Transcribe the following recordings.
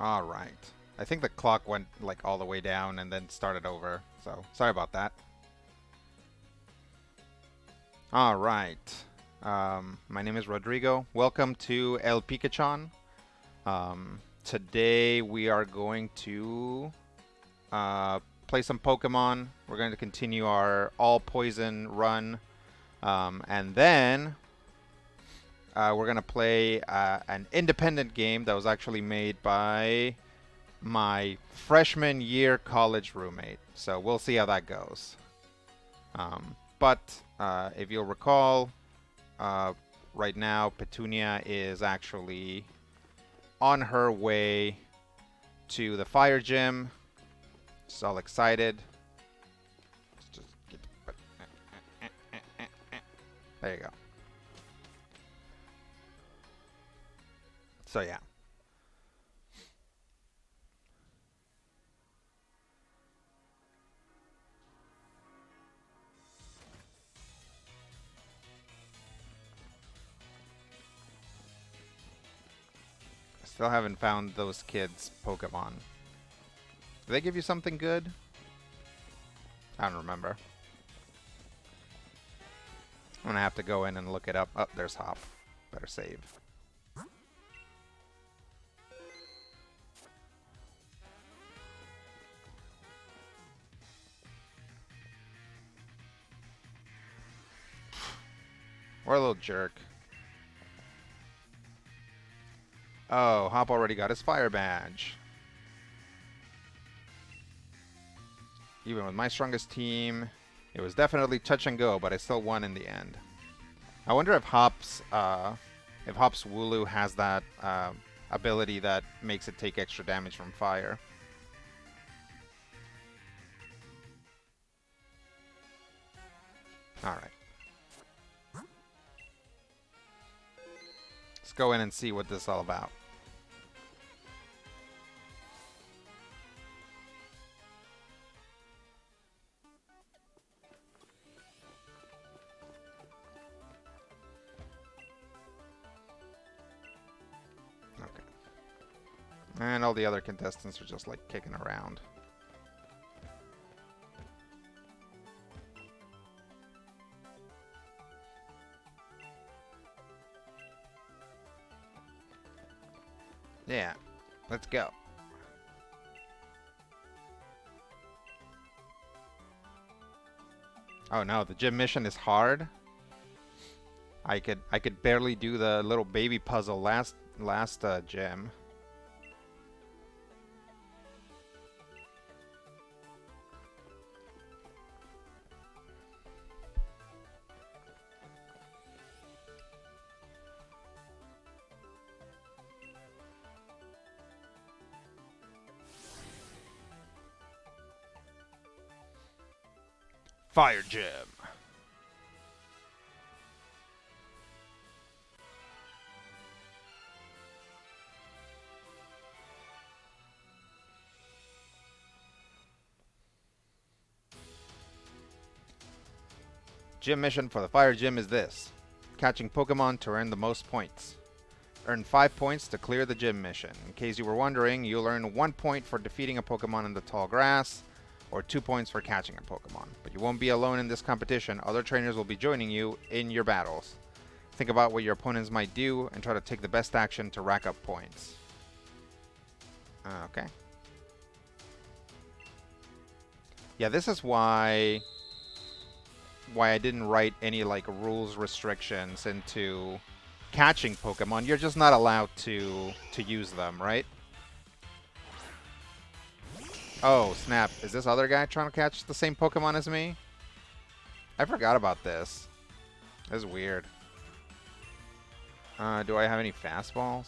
All right. I think the clock went like all the way down and then started over. So sorry about that. All right. My name is Rodrigo. Welcome to El Picachon. Today we are going to play some Pokemon. We're going to continue our all poison run. And then we're going to play an independent game that was actually made by my freshman year college roommate. So we'll see how that goes. But if you'll recall, uh, right now Petunia is actually on her way to the fire gym. She's all excited. Just get, there you go. So yeah. Still haven't found those kids' Pokemon. Do they give you something good? I don't remember. I'm gonna have to go in and look it up. Oh, there's Hop. Better save. What a little jerk. Oh, Hop already got his fire badge. Even with my strongest team, it was definitely touch and go, but I still won in the end. I wonder if Hop's Wooloo has that ability that makes it take extra damage from fire. All right. Let's go in and see what this is all about. Okay. And all the other contestants are just like kicking around. Yeah, let's go. Oh no, the gym mission is hard. I could barely do the little baby puzzle last gym. Fire gym. Gym mission for the fire gym is this: catching Pokemon to earn the most points. Earn 5 points to clear the gym mission. In case you were wondering, you'll earn 1 point for defeating a Pokemon in the tall grass, or 2 points for catching a Pokemon. But you won't be alone in this competition. Other trainers will be joining you in your battles. Think about what your opponents might do and try to take the best action to rack up points. Okay. Yeah, this is why I didn't write any like rules restrictions into catching Pokemon. You're just not allowed to use them, right? Oh, snap. Is this other guy trying to catch the same Pokemon as me? I forgot about this. This is weird. Do I have any fastballs?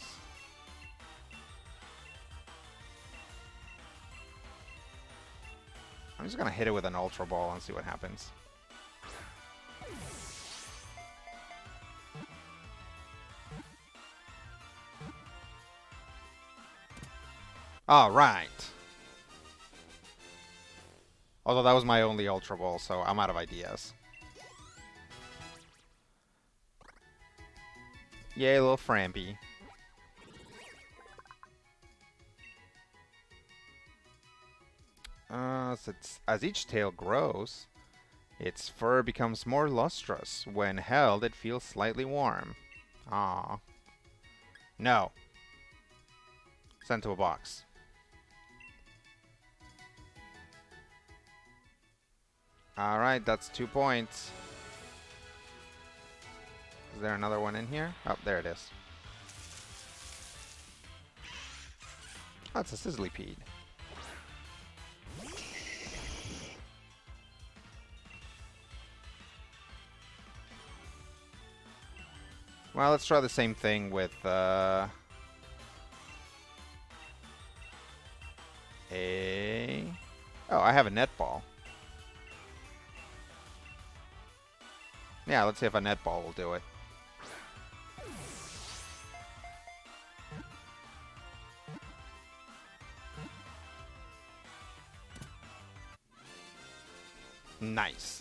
I'm just going to hit it with an Ultra Ball and see what happens. All right. Although that was my only Ultra Ball, so I'm out of ideas. Yay, little Framby. As each tail grows, its fur becomes more lustrous. When held, it feels slightly warm. Ah. No. Sent to a box. Alright, that's 2 points. Is there another one in here? Oh, there it is. Oh, it's a Sizzlypede. Well, let's try the same thing with a... Oh, I have a netball. Yeah, let's see if a netball will do it. Nice.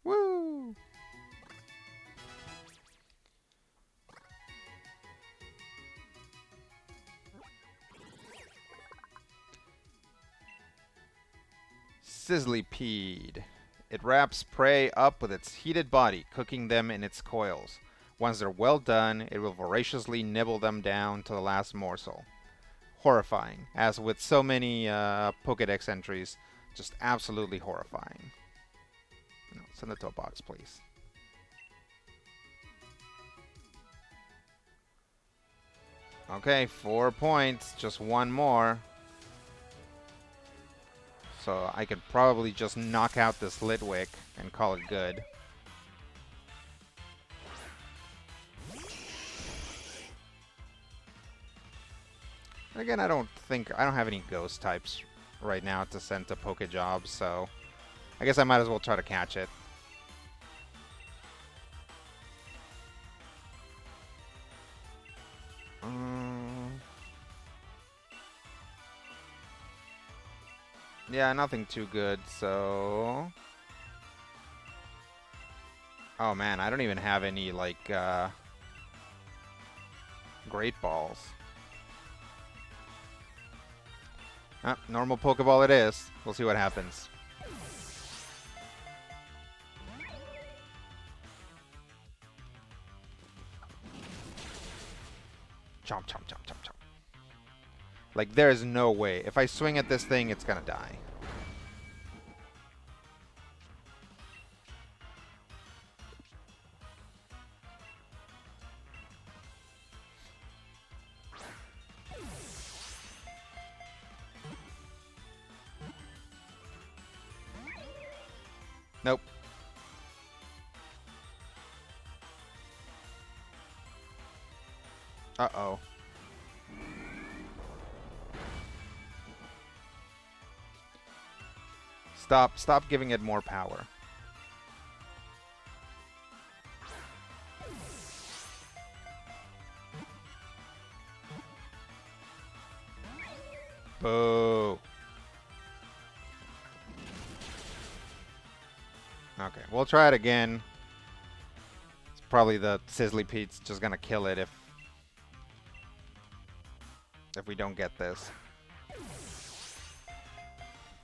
Woo! Sizzlypede. It wraps prey up with its heated body, cooking them in its coils. Once they're well done, it will voraciously nibble them down to the last morsel. Horrifying. As with so many Pokedex entries, just absolutely horrifying. No, send it to a box, please. Okay, 4 points. Just one more. So I could probably just knock out this Litwick and call it good. And again, I don't have any ghost types right now to send to Pokejobs, so I guess I might as well try to catch it. Yeah, nothing too good, so... Oh man, I don't even have any, like, Great Balls. Ah, normal Pokeball it is. We'll see what happens. Chomp, chomp, chomp, chomp, chomp. Like, there is no way. If I swing at this thing, it's gonna die. Nope. Uh-oh. Stop giving it more power. Boo. Okay, we'll try it again. It's probably the Sizzlypede's just gonna kill it if we don't get this.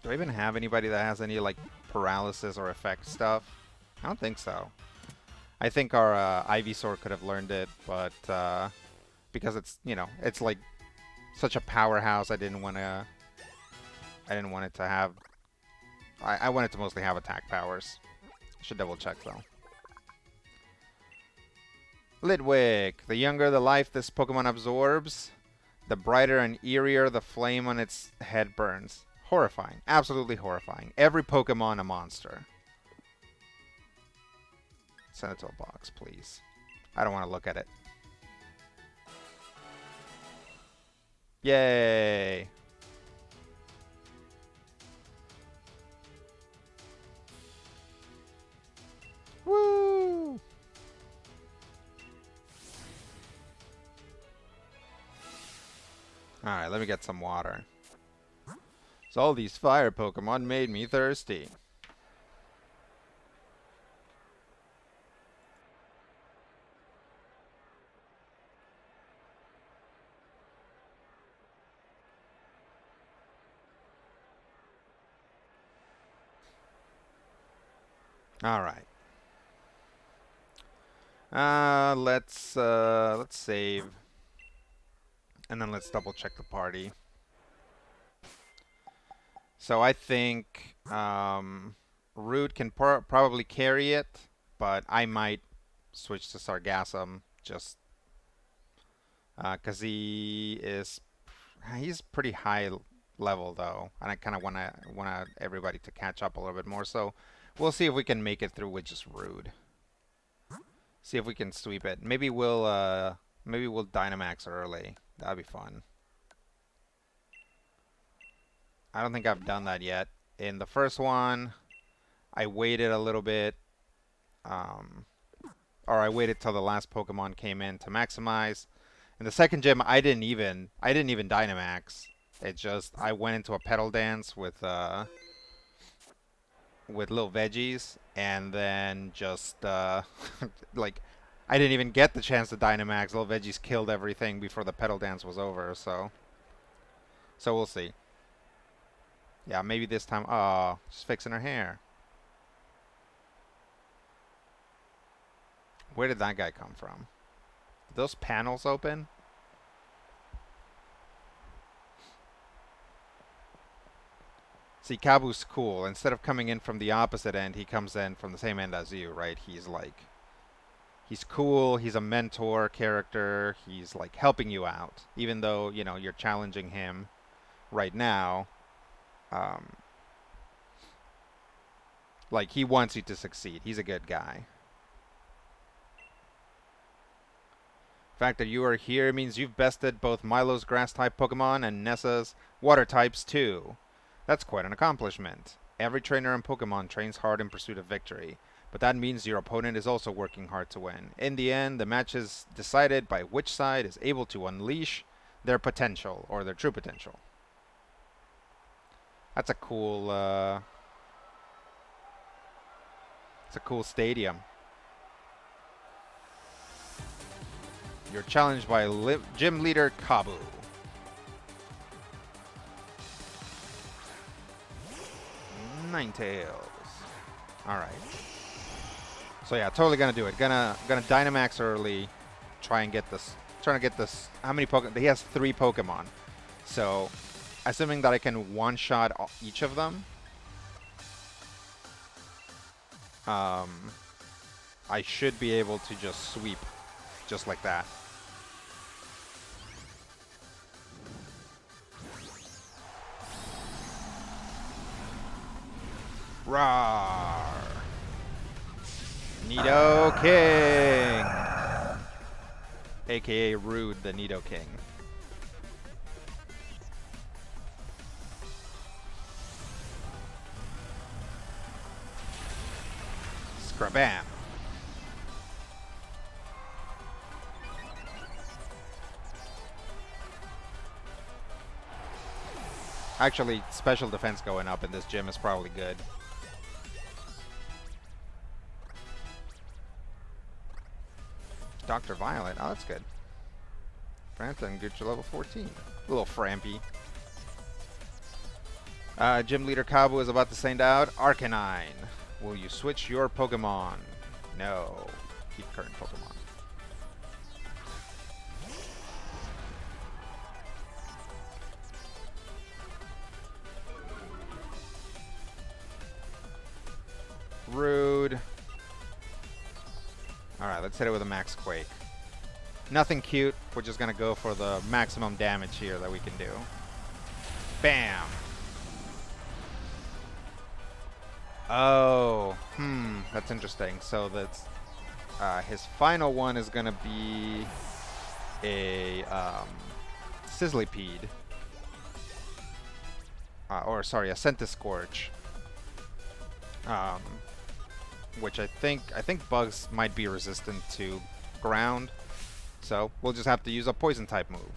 Do I even have anybody that has any, like, paralysis or effect stuff? I don't think so. I think our Ivysaur could have learned it, but because it's, you know, it's like such a powerhouse, I didn't want it to have... I wanted to mostly have attack powers. Should double check, though. Litwick. The younger the life this Pokemon absorbs, the brighter and eerier the flame on its head burns. Horrifying. Absolutely horrifying. Every Pokemon a monster. Send it to a box, please. I don't want to look at it. Yay! Woo! Alright, let me get some water. So all these fire Pokemon made me thirsty. All right. Let's save, and then let's double check the party. So I think Rude can probably carry it, but I might switch to Sargassum just because he's pretty high level though, and I kind of want everybody to catch up a little bit more. So we'll see if we can make it through with just Rude. See if we can sweep it. Maybe we'll Dynamax early. That'd be fun. I don't think I've done that yet. In the first one, I waited a little bit, um, or I waited till the last Pokemon came in to maximize. In the second gym, I didn't even Dynamax. It just I went into a Petal Dance with little veggies, and then just like I didn't even get the chance to Dynamax. Little veggies killed everything before the Petal Dance was over. So we'll see. Yeah, maybe this time. Oh, she's fixing her hair. Where did that guy come from? Did those panels open? See, Kabu's cool. Instead of coming in from the opposite end, he comes in from the same end as you, right? He's cool. He's a mentor character. He's like helping you out, even though you're challenging him right now. Um, like he wants you to succeed. He's a good guy. The fact that you are here means you've bested both Milo's grass-type Pokemon and Nessa's water types too. That's quite an accomplishment. Every trainer in Pokemon trains hard in pursuit of victory, but that means your opponent is also working hard to win. In the end, the match is decided by which side is able to unleash their potential, or their true potential. That's a cool, it's a cool stadium. You're challenged by gym leader Kabu. Ninetales. All right. So yeah, totally gonna do it. Gonna Dynamax early. Trying to get this. How many Pokemon? He has 3 Pokemon. So, assuming that I can one-shot each of them, I should be able to just sweep, just like that. Rawr! Nido King! AKA Rude, the Nido King. Scrabam! Actually, special defense going up in this gym is probably good. Dr. Violet. Oh, that's good. Frampton, get your level 14. A little frampy. Gym leader Kabu is about to send out Arcanine. Will you switch your Pokemon? No. Keep current Pokemon. Rude. Alright, let's hit it with a Max Quake. Nothing cute. We're just going to go for the maximum damage here that we can do. Bam! Oh, that's interesting. So that's his final one is going to be a Sizzlipede. Or sorry, a Centiskorch. Which I think bugs might be resistant to ground. So we'll just have to use a poison type move.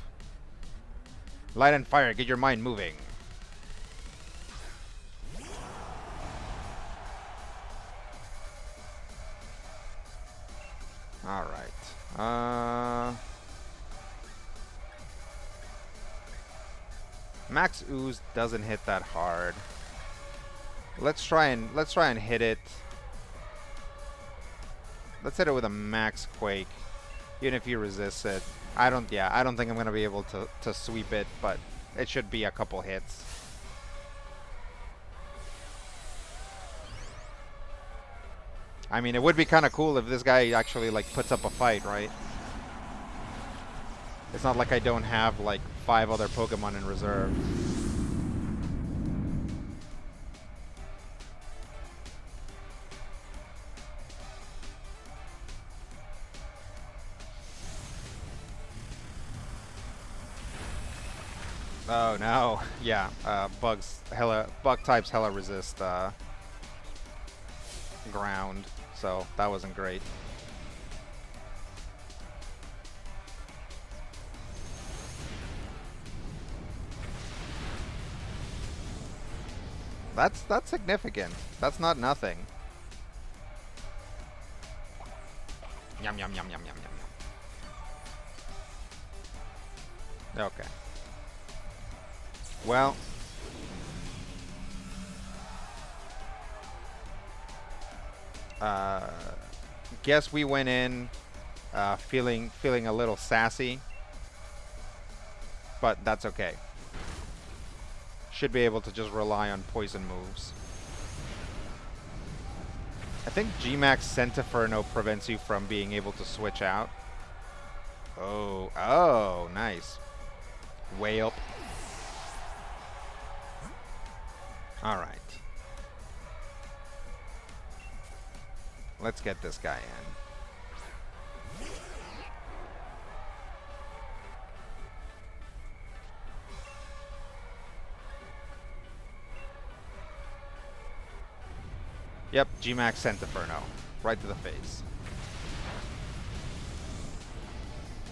Light and fire, get your mind moving. Alright. Max Ooze doesn't hit that hard. Let's try and hit it let's hit it with a max quake. Even if you resist it, I don't think I'm gonna be able to sweep it, but it should be a couple hits. I mean, it would be kind of cool if this guy actually like puts up a fight, right? It's not like I don't have like 5 other Pokemon in reserve. Oh no, yeah, bug types hella resist ground, so that wasn't great. That's significant. That's not nothing. Yum yum yum yum yum yum yum. Okay. Well, guess we went in feeling a little sassy, but that's okay. Should be able to just rely on poison moves. I think Gmax Centiferno prevents you from being able to switch out. Oh, nice. Way up. All right. Let's get this guy in. Yep, Gmax Centiferno. Right to the face.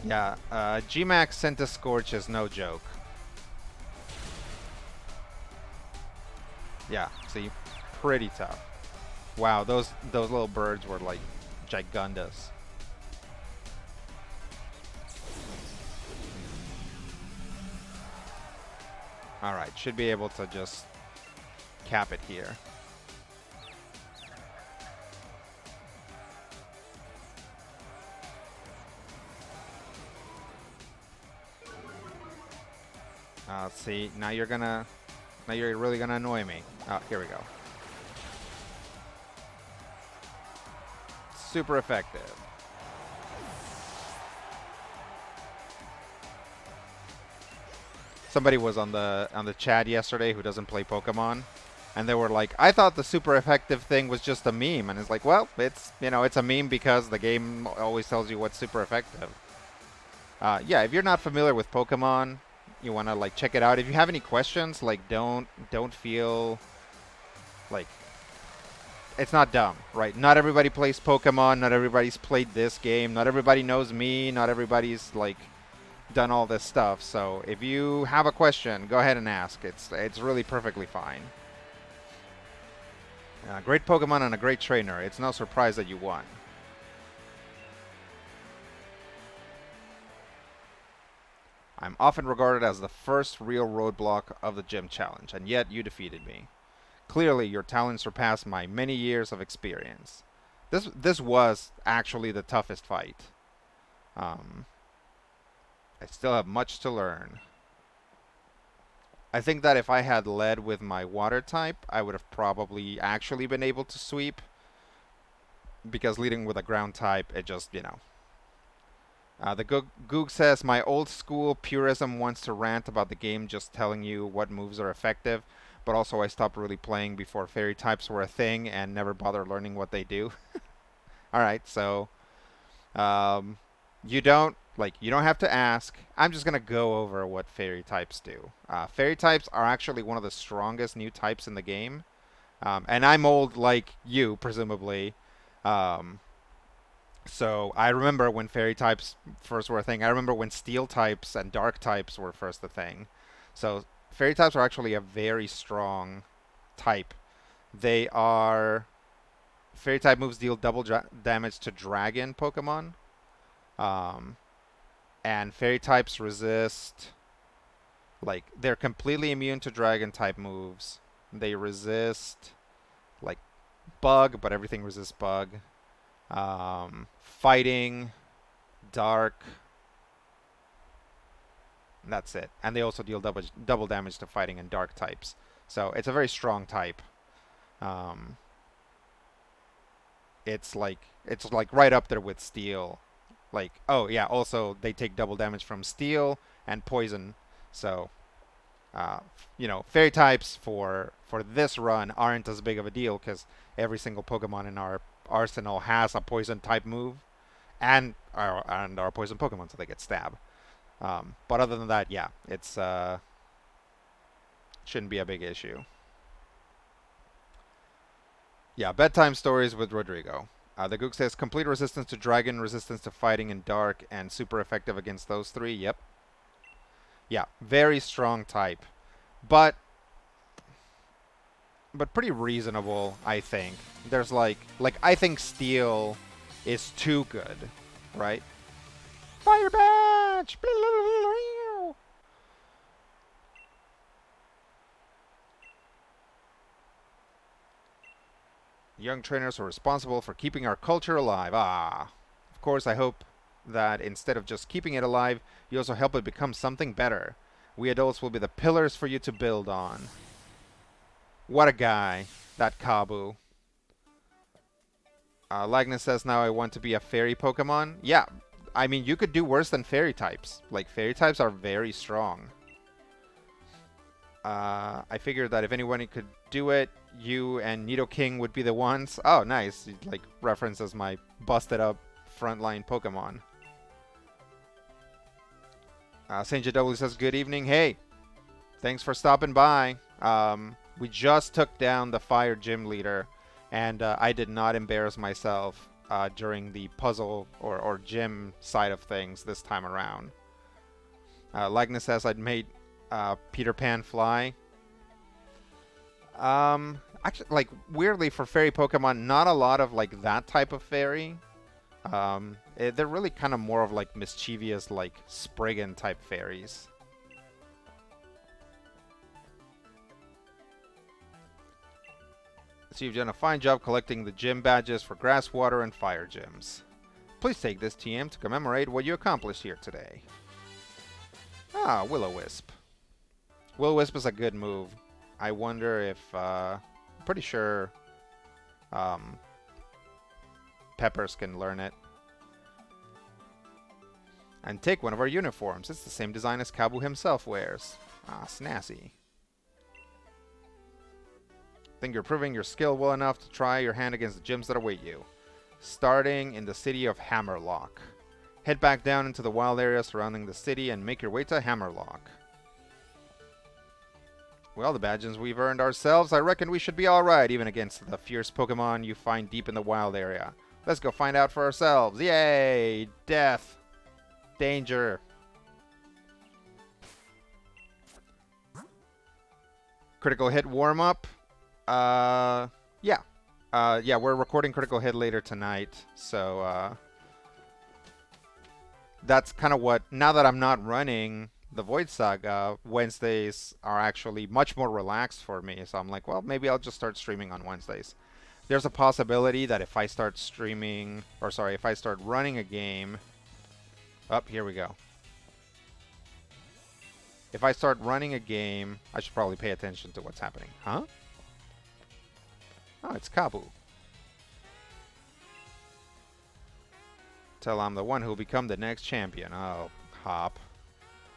Yeah, Gmax Centiscorch is no joke. Yeah, see, pretty tough. Wow, those little birds were like gigantus. All right, should be able to just cap it here. Let's see. Now you're really gonna annoy me. Oh, here we go. Super effective. Somebody was on the chat yesterday who doesn't play Pokemon, and they were like, "I thought the super effective thing was just a meme," and it's like, well, it's it's a meme because the game always tells you what's super effective. Yeah, if you're not familiar with Pokemon, you want to like check it out. If you have any questions, like don't feel like it's not dumb, right? Not everybody plays Pokemon, not everybody's played this game, not everybody knows me, not everybody's like done all this stuff. So if you have a question, go ahead and ask. It's really perfectly fine. Great Pokemon and a great trainer. It's no surprise that you won. I'm often regarded as the first real roadblock of the gym challenge, and yet you defeated me. Clearly, your talent surpassed my many years of experience. This was actually the toughest fight. I still have much to learn. I think that if I had led with my water type, I would have probably actually been able to sweep. Because leading with a ground type, it just, The Goog says, my old school purism wants to rant about the game just telling you what moves are effective, but also I stopped really playing before fairy types were a thing and never bothered learning what they do. Alright, so you don't have to ask. I'm just going to go over what fairy types do. Fairy types are actually one of the strongest new types in the game. And I'm old like you, presumably. So I remember when fairy types first were a thing. I remember when steel types and dark types were first a thing. So fairy types are actually a very strong type. They are... Fairy type moves deal double damage to dragon Pokemon. And fairy types resist... Like, they're completely immune to dragon type moves. They resist, like, bug, but everything resists bug. Fighting, dark. That's it. And they also deal double damage to fighting and dark types. So it's a very strong type. Um, it's like right up there with steel. Like, oh yeah, also they take double damage from steel and poison. So uh, fairy types for this run aren't as big of a deal because every single Pokemon in our arsenal has a poison type move, and our poison Pokemon, so they get stab. But other than that, yeah, it's shouldn't be a big issue. Yeah, bedtime stories with Rodrigo. The Gook says complete resistance to dragon, resistance to fighting in dark, and super effective against those three. Yep. Yeah, very strong type, but pretty reasonable, I think. There's like I think steel is too good, right? Fire badge. Young trainers are responsible for keeping our culture alive. Ah. Of course, I hope that instead of just keeping it alive, you also help it become something better. We adults will be the pillars for you to build on. What a guy, that Kabu. Lagnus says now I want to be a fairy Pokemon. Yeah, I mean, you could do worse than fairy types. Like, fairy types are very strong. I figured that if anyone could do it, you and Nidoking would be the ones. Oh, nice. Like, references my busted up frontline Pokemon. St. JW says, good evening. Hey, thanks for stopping by. We just took down the fire gym leader, and I did not embarrass myself during the puzzle or gym side of things this time around. Likeness says I'd made Peter Pan fly. Actually, like, weirdly for fairy Pokemon, not a lot of like that type of fairy. They're really kind of more of like mischievous, like Spriggan type fairies. So you've done a fine job collecting the gym badges for grass, water, and fire gyms. Please take this TM to commemorate what you accomplished here today. Ah, Will-O-Wisp. Will-O-Wisp is a good move. I wonder if, I'm pretty sure Peppers can learn it. And take one of our uniforms. It's the same design as Kabu himself wears. Ah, snazzy. Think you're proving your skill well enough to try your hand against the gyms that await you. Starting in the city of Hammerlock. Head back down into the wild area surrounding the city and make your way to Hammerlock. Well, the badges we've earned ourselves, I reckon we should be alright even against the fierce Pokemon you find deep in the wild area. Let's go find out for ourselves. Yay! Death! Danger! Critical hit warm-up. Yeah. Yeah, we're recording Critical Hit later tonight, so, that's kind of what, now that I'm not running the Void Saga, Wednesdays are actually much more relaxed for me, so I'm like, well, maybe I'll just start streaming on Wednesdays. There's a possibility that if I start streaming, or sorry, if I start running a game, here we go. If I start running a game, I should probably pay attention to what's happening. Huh? Oh, it's Kabu. Tell I'm the one who will become the next champion. Oh, Hop.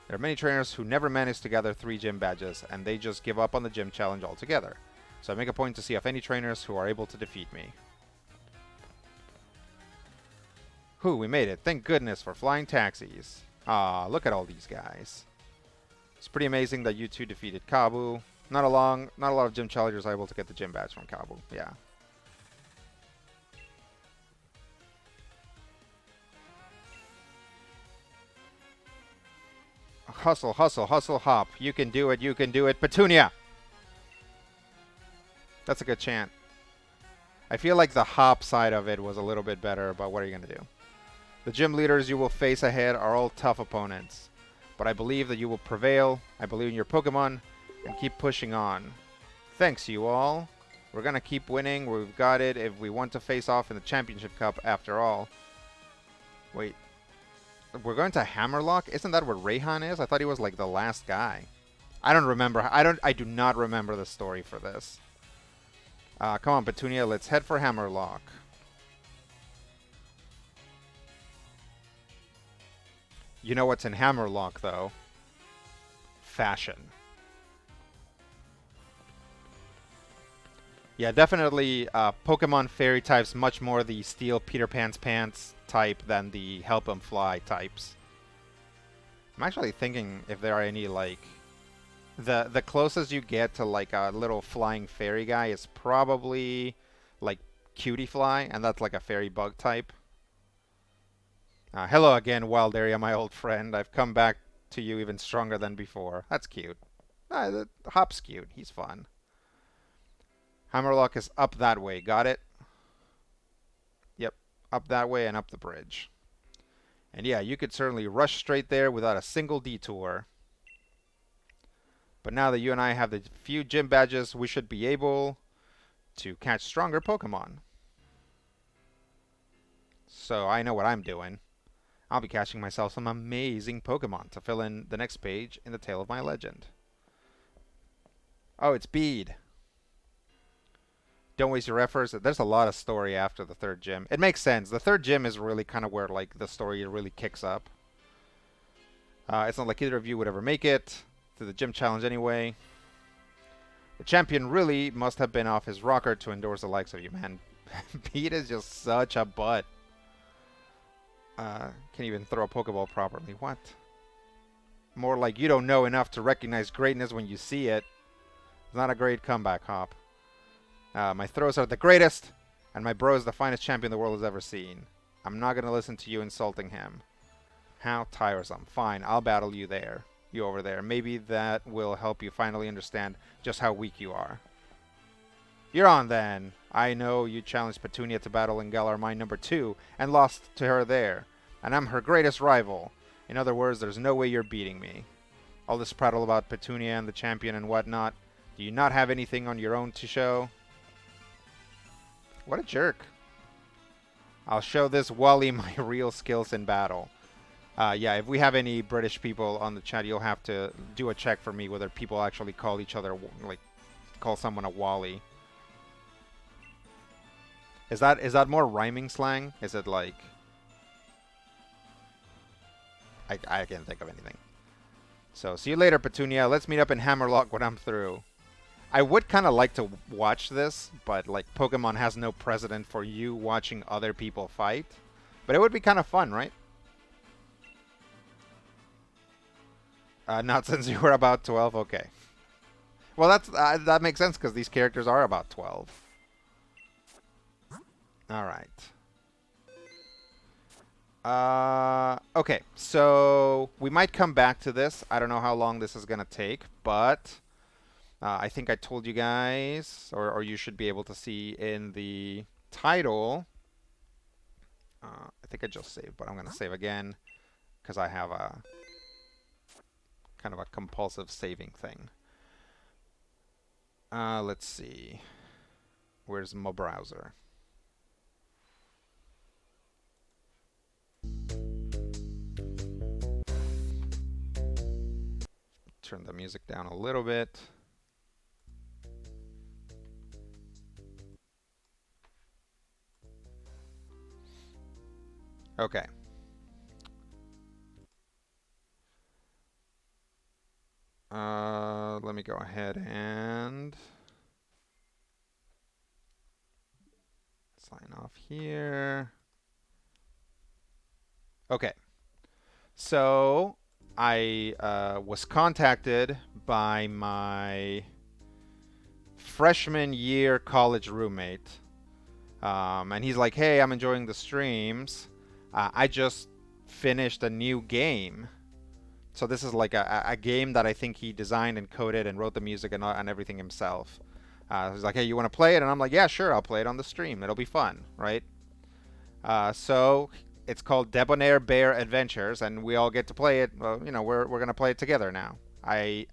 There are many trainers who never manage to gather 3 gym badges, and they just give up on the gym challenge altogether. So I make a point to see if any trainers who are able to defeat me. Whew, we made it. Thank goodness for flying taxis. Ah, look at all these guys. It's pretty amazing that you two defeated Kabu. Not a lot of gym challengers are able to get the gym badge from Kabu. Yeah. Hustle, hustle, hustle, hop. You can do it, you can do it. Petunia! That's a good chant. I feel like the hop side of it was a little bit better, but what are you going to do? The gym leaders you will face ahead are all tough opponents. But I believe that you will prevail. I believe in your Pokemon, and keep pushing on. Thanks, you all. We're going to keep winning. We've got it if we want to face off in the Championship Cup after all. Wait. We're going to Hammerlock? Isn't that where Rayhan is? I thought he was like the last guy. I don't remember. I do not remember the story for this. Come on, Petunia. Let's head for Hammerlock. You know what's in Hammerlock, though? Fashion. Yeah, definitely Pokemon Fairy types much more the Steel Peter Pan's Pants type than the Help 'em Fly types. I'm actually thinking if there are any, like... The closest you get to, like, a little flying fairy guy is probably, like, Cutie Fly, and that's like a fairy bug type. Hello again, Wild Area, my old friend. I've come back to you even stronger than before. That's cute. Hop's cute. He's fun. Hammerlock is up that way. Got it? Yep. Up that way and up the bridge. And yeah, you could certainly rush straight there without a single detour. But now that you and I have the few gym badges, we should be able to catch stronger Pokemon. So I know what I'm doing. I'll be catching myself some amazing Pokemon to fill in the next page in the tale of my legend. Oh, it's Bead. Don't waste your efforts. There's a lot of story after the third gym. It makes sense. The third gym is really kind of where like the story really kicks up. It's not like either of you would ever make it to the gym challenge anyway. The champion really must have been off his rocker to endorse the likes of you, man. Bead is just such a butt. Can't even throw a Pokeball properly. What? More like you don't know enough to recognize greatness when you see it. It's not a great comeback, Hop. My throws are the greatest, and my bro is the finest champion the world has ever seen. I'm not going to listen to you insulting him. How tiresome. Fine, I'll battle you there. You over there. Maybe that will help you finally understand just how weak you are. You're on, then. I know you challenged Petunia to battle in Galar Mine number 2 and lost to her there. And I'm her greatest rival. In other words, there's no way you're beating me. All this prattle about Petunia and the champion and whatnot. Do you not have anything on your own to show? What a jerk. I'll show this Wally my real skills in battle. Yeah, if we have any British people on the chat, you'll have to do a check for me whether people actually call each other, like, call someone a Wally. Is that more rhyming slang? Is it like... I can't think of anything. So, see you later, Petunia. Let's meet up in Hammerlock when I'm through. I would kind of like to watch this, but like Pokemon has no precedent for you watching other people fight. But it would be kind of fun, right? Not since you were about 12? Okay. Well, that makes sense because these characters are about 12. Alright. Okay, so we might come back to this. I don't know how long this is going to take, but I think I told you guys, or you should be able to see in the title. I think I just saved, but I'm going to save again because I have a kind of a compulsive saving thing. Let's see. Where's my browser? Turn the music down a little bit. Okay. Let me go ahead and sign off here. Okay. So I was contacted by my freshman year college roommate. And he's like, hey, I'm enjoying the streams. I just finished a new game. So this is like a game that I think he designed and coded and wrote the music and everything himself. He's like, hey, you want to play it? And I'm like, yeah, sure, I'll play it on the stream. It'll be fun, right? So it's called Debonair Bear Adventures, and we all get to play it. Well, you know, we're going to play it together now. I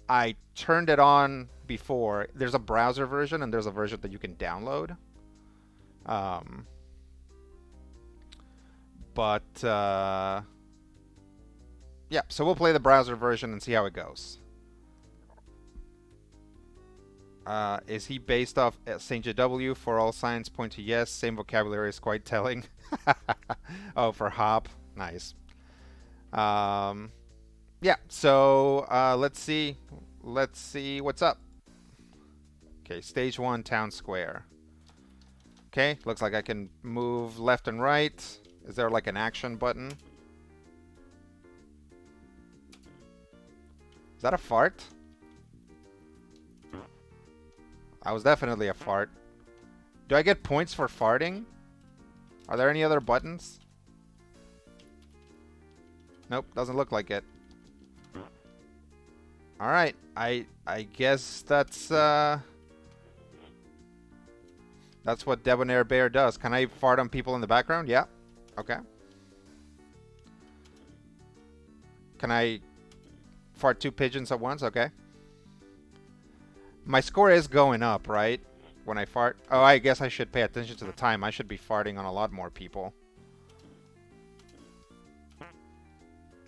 I turned it on before. There's a browser version and there's a version that you can download. Um, but yeah, so we'll play the browser version and see how it goes. Is he based off St. JW? For all signs point to yes. Same vocabulary is quite telling. Oh, for hop. Nice. Um, yeah, so let's see. Let's see what's up. Okay, stage 1, town square. Okay, looks like I can move left and right. Is there like an action button? Is that a fart? That was definitely a fart. Do I get points for farting? Are there any other buttons? Nope, doesn't look like it. Alright, I guess that's what Debonair Bear does. Can I fart on people in the background? Yeah. Okay. Can I fart 2 pigeons at once? Okay. My score is going up, right? When I fart. Oh, I guess I should pay attention to the time. I should be farting on a lot more people.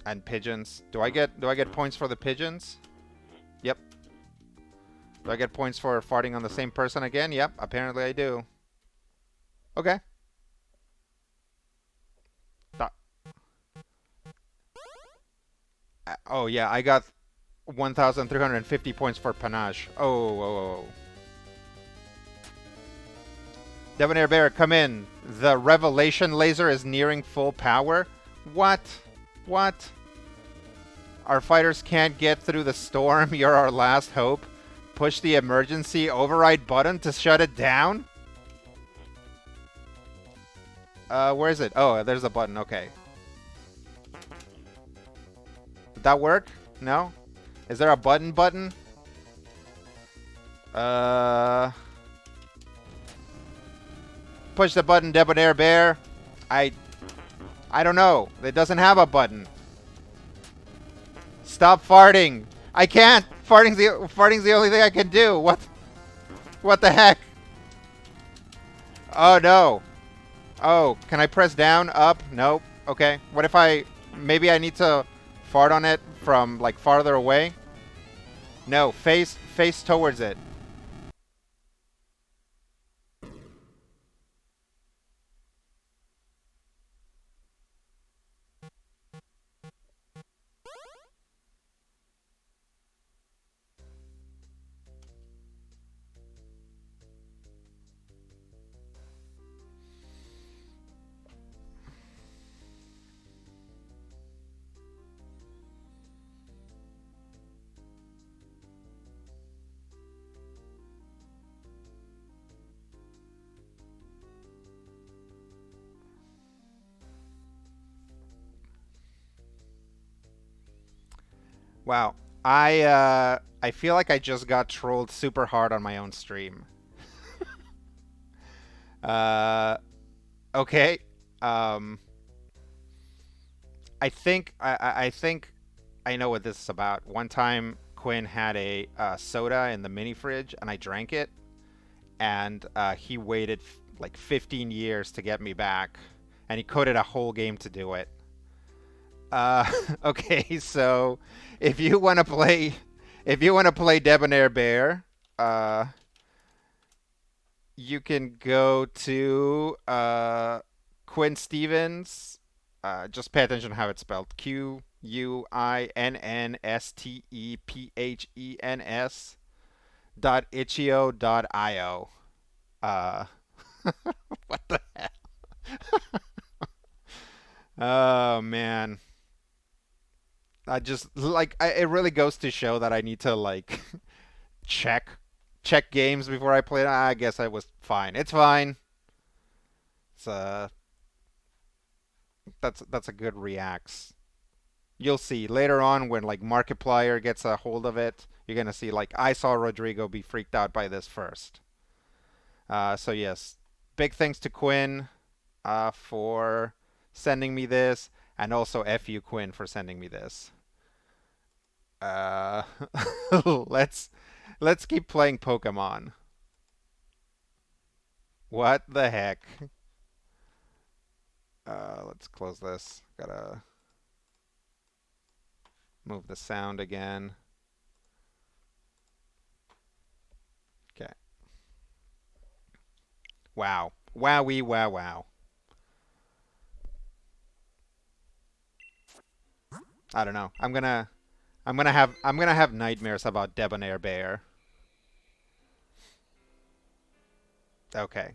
And pigeons. Do I get points for the pigeons? Yep. Do I get points for farting on the same person again? Yep, apparently I do. Okay. Oh yeah, I got 1,350 points for panache. Oh. Debonair Bear, come in. The revelation laser is nearing full power. What? What? Our fighters can't get through the storm. You're our last hope. Push the emergency override button to shut it down? Where is it? Oh, there's a button. Okay. Did that work? No? Is there a button? Push the button, Debonair Bear. I don't know. It doesn't have a button. Stop farting. I can't. Farting's the only thing I can do. What the heck? Oh no. Oh, can I press down, up? Nope. Okay. What if maybe I need to fart on it from like farther away? No, face towards it. Wow. I feel like I just got trolled super hard on my own stream. Uh okay. Um I think I know what this is about. One time Quinn had a soda in the mini fridge and I drank it and he waited like 15 years to get me back and he coded a whole game to do it. Okay, so if you want to play, Debonair Bear, you can go to Quinn Stevens. Just pay attention to how it's spelled. QUINNSTEPHENS .itch.io. Uh, what the heck? Oh man. It really goes to show that I need to like check games before I play. I guess I was fine. It's fine. It's that's a good reacts. You'll see later on when like Markiplier gets a hold of it. You're gonna see like I saw Rodrigo be freaked out by this first. So yes, big thanks to Quinn for sending me this, and also F you Quinn for sending me this. Uh, let's let's keep playing Pokemon. What the heck? Let's close this. Gotta move the sound again. Okay. Wow. Wowie wow wow. I don't know. I'm gonna have nightmares about Debonair Bear. Okay.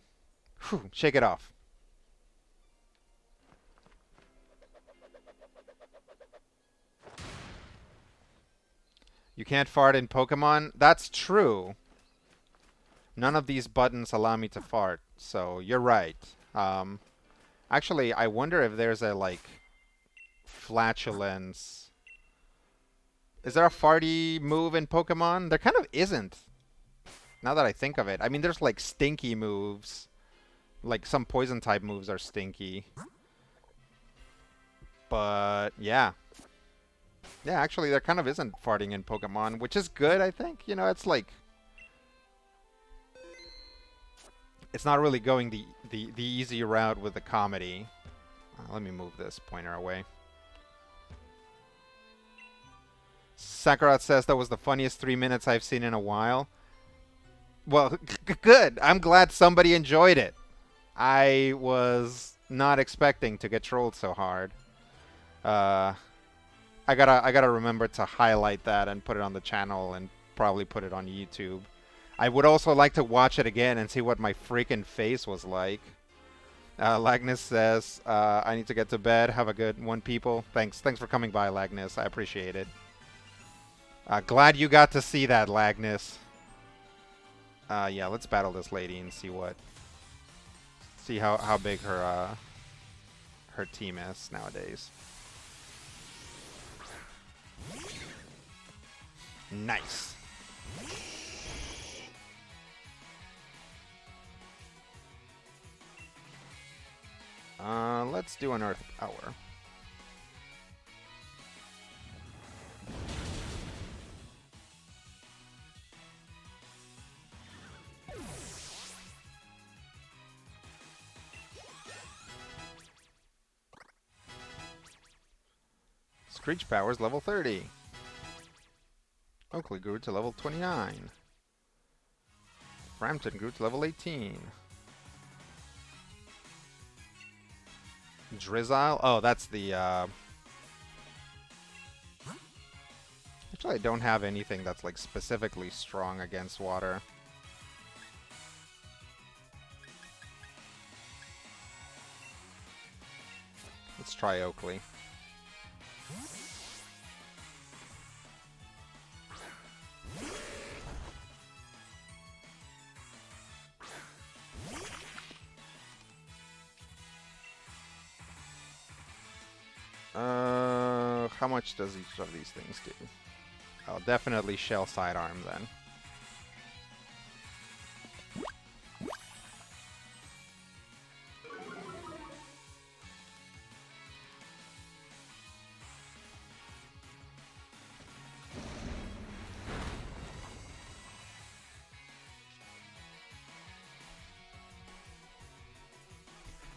Whew, shake it off. You can't fart in Pokemon? That's true. None of these buttons allow me to fart, so you're right. Actually, I wonder if there's a, like, flatulence. Is there a farty move in Pokemon? There kind of isn't, now that I think of it. I mean, there's, like, stinky moves. Like, some poison-type moves are stinky. But, yeah. Yeah, actually, there kind of isn't farting in Pokemon, which is good, I think. You know, it's like... It's not really going the easy route with the comedy. Let me move this pointer away. Sakarat says that was the funniest 3 minutes I've seen in a while. Well, good. I'm glad somebody enjoyed it. I was not expecting to get trolled so hard. I gotta remember to highlight that and put it on the channel and probably put it on YouTube. I would also like to watch it again and see what my freaking face was like. Lagnus says, I need to get to bed. Have a good one, people. Thanks for coming by, Lagnus. I appreciate it. Glad you got to see that, Lagnus. Yeah, let's battle this lady and see how big her team is nowadays. Nice. Let's do an Earth Power. Screech Power's level 30. Oakley grew to level 29. Frampton grew to level 18. Drizzile? Oh, that's the, Actually, I don't have anything that's, like, specifically strong against water. Let's try Oakley. How much does each of these things do? I'll definitely Shell Sidearm then.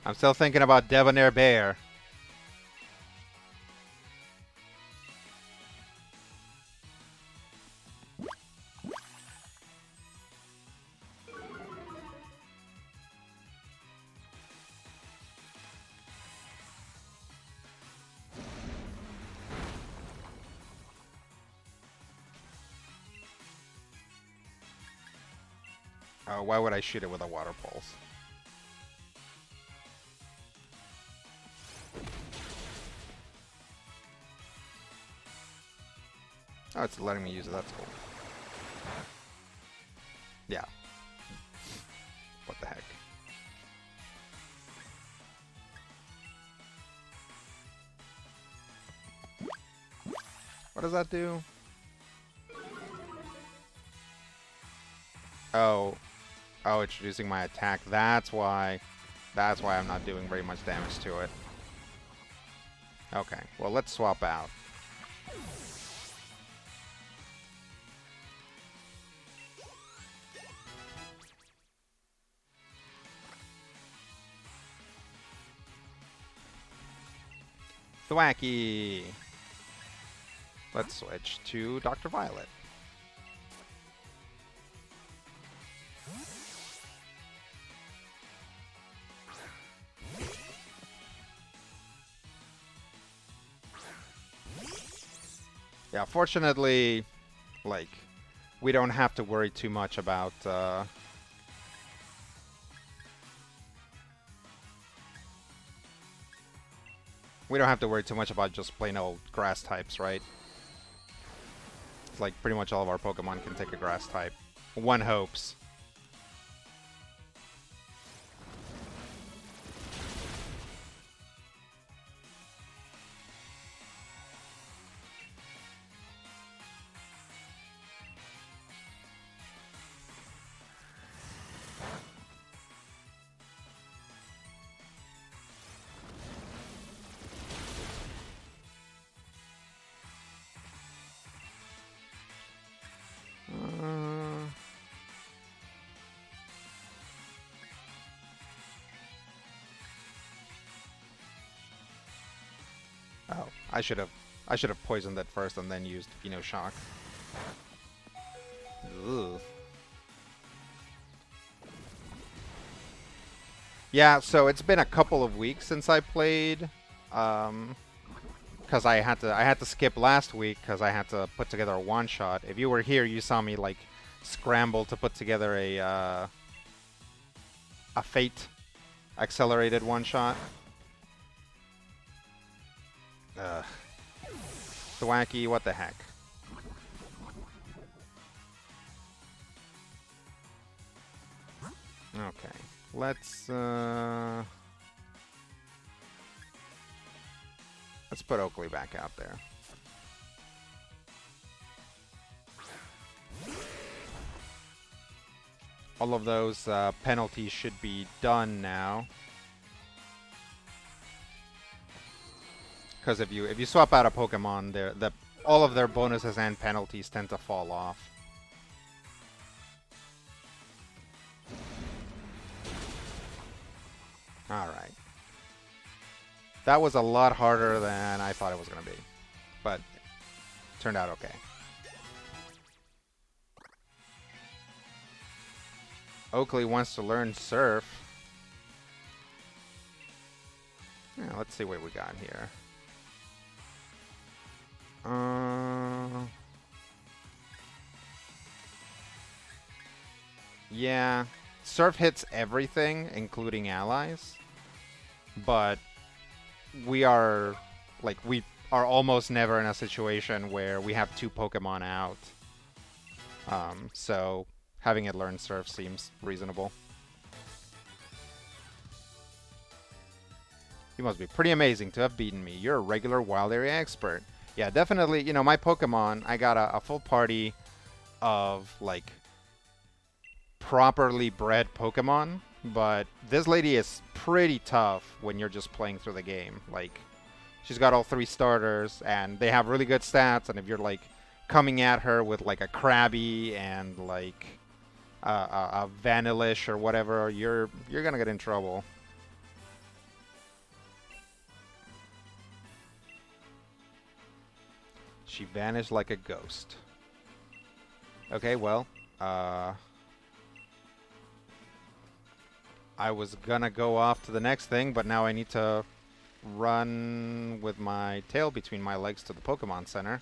I'm still thinking about Debonair Bear. Oh, why would I shoot it with a Water Pulse? Oh, it's letting me use it. That's cool. Yeah. What the heck? What does that do? Oh. Oh, it's reducing my attack. That's why I'm not doing very much damage to it. Okay. Well, let's swap out. Thwacky! Let's switch to Dr. Violet. Yeah, fortunately, like, we don't have to worry too much about, we don't have to worry too much about just plain old grass types, right? It's like pretty much all of our Pokemon can take a grass type. One hopes. Oh, I should have poisoned it first and then used Shock. Ugh. Yeah, so it's been a couple of weeks since I played, because I had to skip last week because I had to put together a one shot. If you were here, you saw me like scramble to put together a Fate accelerated one shot. Thwacky, what the heck? Okay, let's put Oakley back out there. All of those penalties should be done now. Because if you swap out a Pokemon, all of their bonuses and penalties tend to fall off. Alright. That was a lot harder than I thought it was going to be. But turned out okay. Oakley wants to learn Surf. Yeah, let's see what we got here. Yeah, Surf hits everything, including allies. But we are almost never in a situation where we have two Pokemon out. So having it learn Surf seems reasonable. You must be pretty amazing to have beaten me. You're a regular wild area expert. Yeah, definitely. You know, my Pokemon, I got a full party of, like, properly bred Pokemon. But this lady is pretty tough when you're just playing through the game. Like, she's got all three starters, and they have really good stats. And if you're, like, coming at her with, like, a Krabby and, like, a Vanillish or whatever, you're gonna get in trouble. She vanished like a ghost. Okay, well, I was gonna go off to the next thing, but now I need to run with my tail between my legs to the Pokemon Center.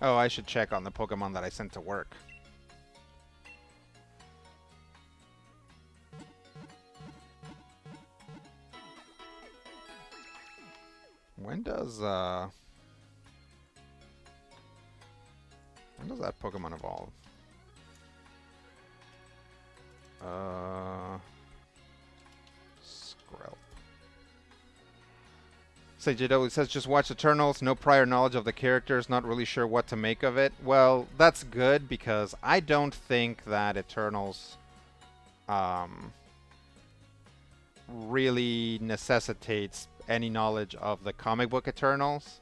Oh, I should check on the Pokemon that I sent to work. When does that Pokemon evolve? Skrelp. Sajidoli says, just watch Eternals, no prior knowledge of the characters, not really sure what to make of it. Well, that's good because I don't think that Eternals um, really necessitates any knowledge of the comic book Eternals.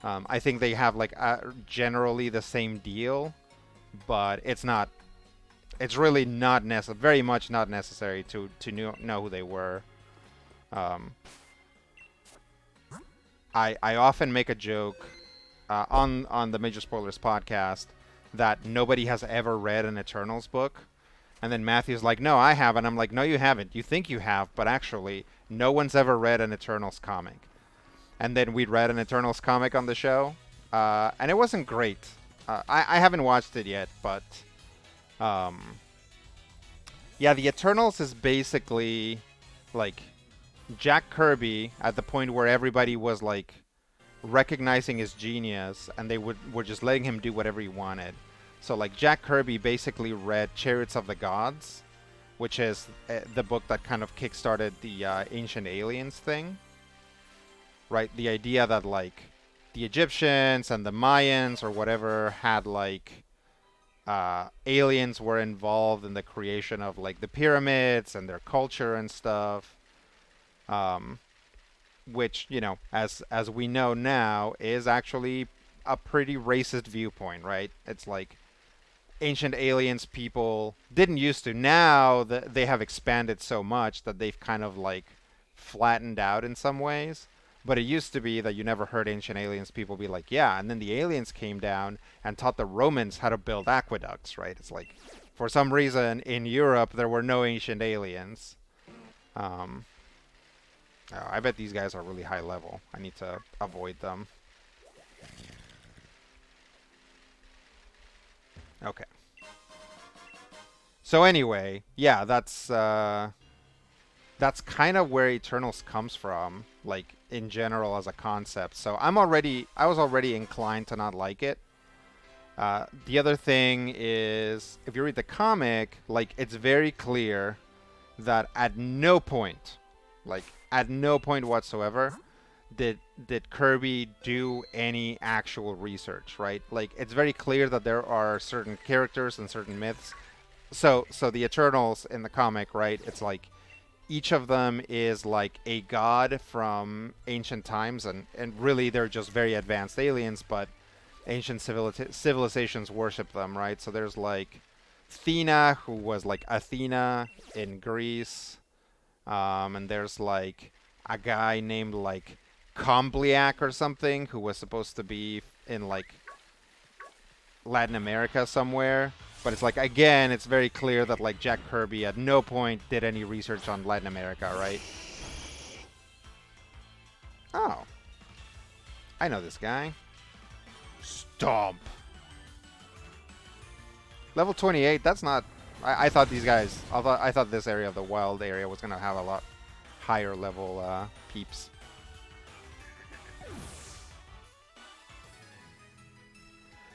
I think they have like generally the same deal, but it's not. It's really not very much not necessary to know who they were. Um, I often make a joke on the Major Spoilers podcast that nobody has ever read an Eternals book. And then Matthew's like, no, I haven't. I'm like, no, you haven't. You think you have, but actually, no one's ever read an Eternals comic. And then we read an Eternals comic on the show, and it wasn't great. I haven't watched it yet, but um, yeah, the Eternals is basically like Jack Kirby at the point where everybody was like recognizing his genius, and they were just letting him do whatever he wanted. So like Jack Kirby basically read Chariots of the Gods, which is the book that kind of kickstarted the Ancient Aliens thing. Right? The idea that like the Egyptians and the Mayans or whatever had like aliens were involved in the creation of like the pyramids and their culture and stuff. Which, you know, as we know now, is actually a pretty racist viewpoint, right? It's like ancient aliens people didn't used to. Now they have expanded so much that they've kind of like flattened out in some ways. But it used to be that you never heard ancient aliens people be like, yeah, and then the aliens came down and taught the Romans how to build aqueducts, right? It's like, for some reason, in Europe, there were no ancient aliens. Oh, I bet these guys are really high level. I need to avoid them. Okay. So anyway, yeah, that's kind of where Eternals comes from, like in general as a concept. So I was already inclined to not like it. The other thing is, if you read the comic, like it's very clear that at no point, like at no point whatsoever, did Kirby do any actual research, right? Like it's very clear that there are certain characters and certain myths. So the Eternals in the comic, right? It's like each of them is like a god from ancient times, and really they're just very advanced aliens, but ancient civilizations worship them, right? So there's like Athena, who was like Athena in Greece, and there's like a guy named like Combliac or something who was supposed to be in like Latin America somewhere. But it's like, again, it's very clear that like Jack Kirby at no point did any research on Latin America, right? Oh. I know this guy. Stomp. Level 28, that's not... I thought these guys... I thought this area of the wild area was going to have a lot higher level peeps.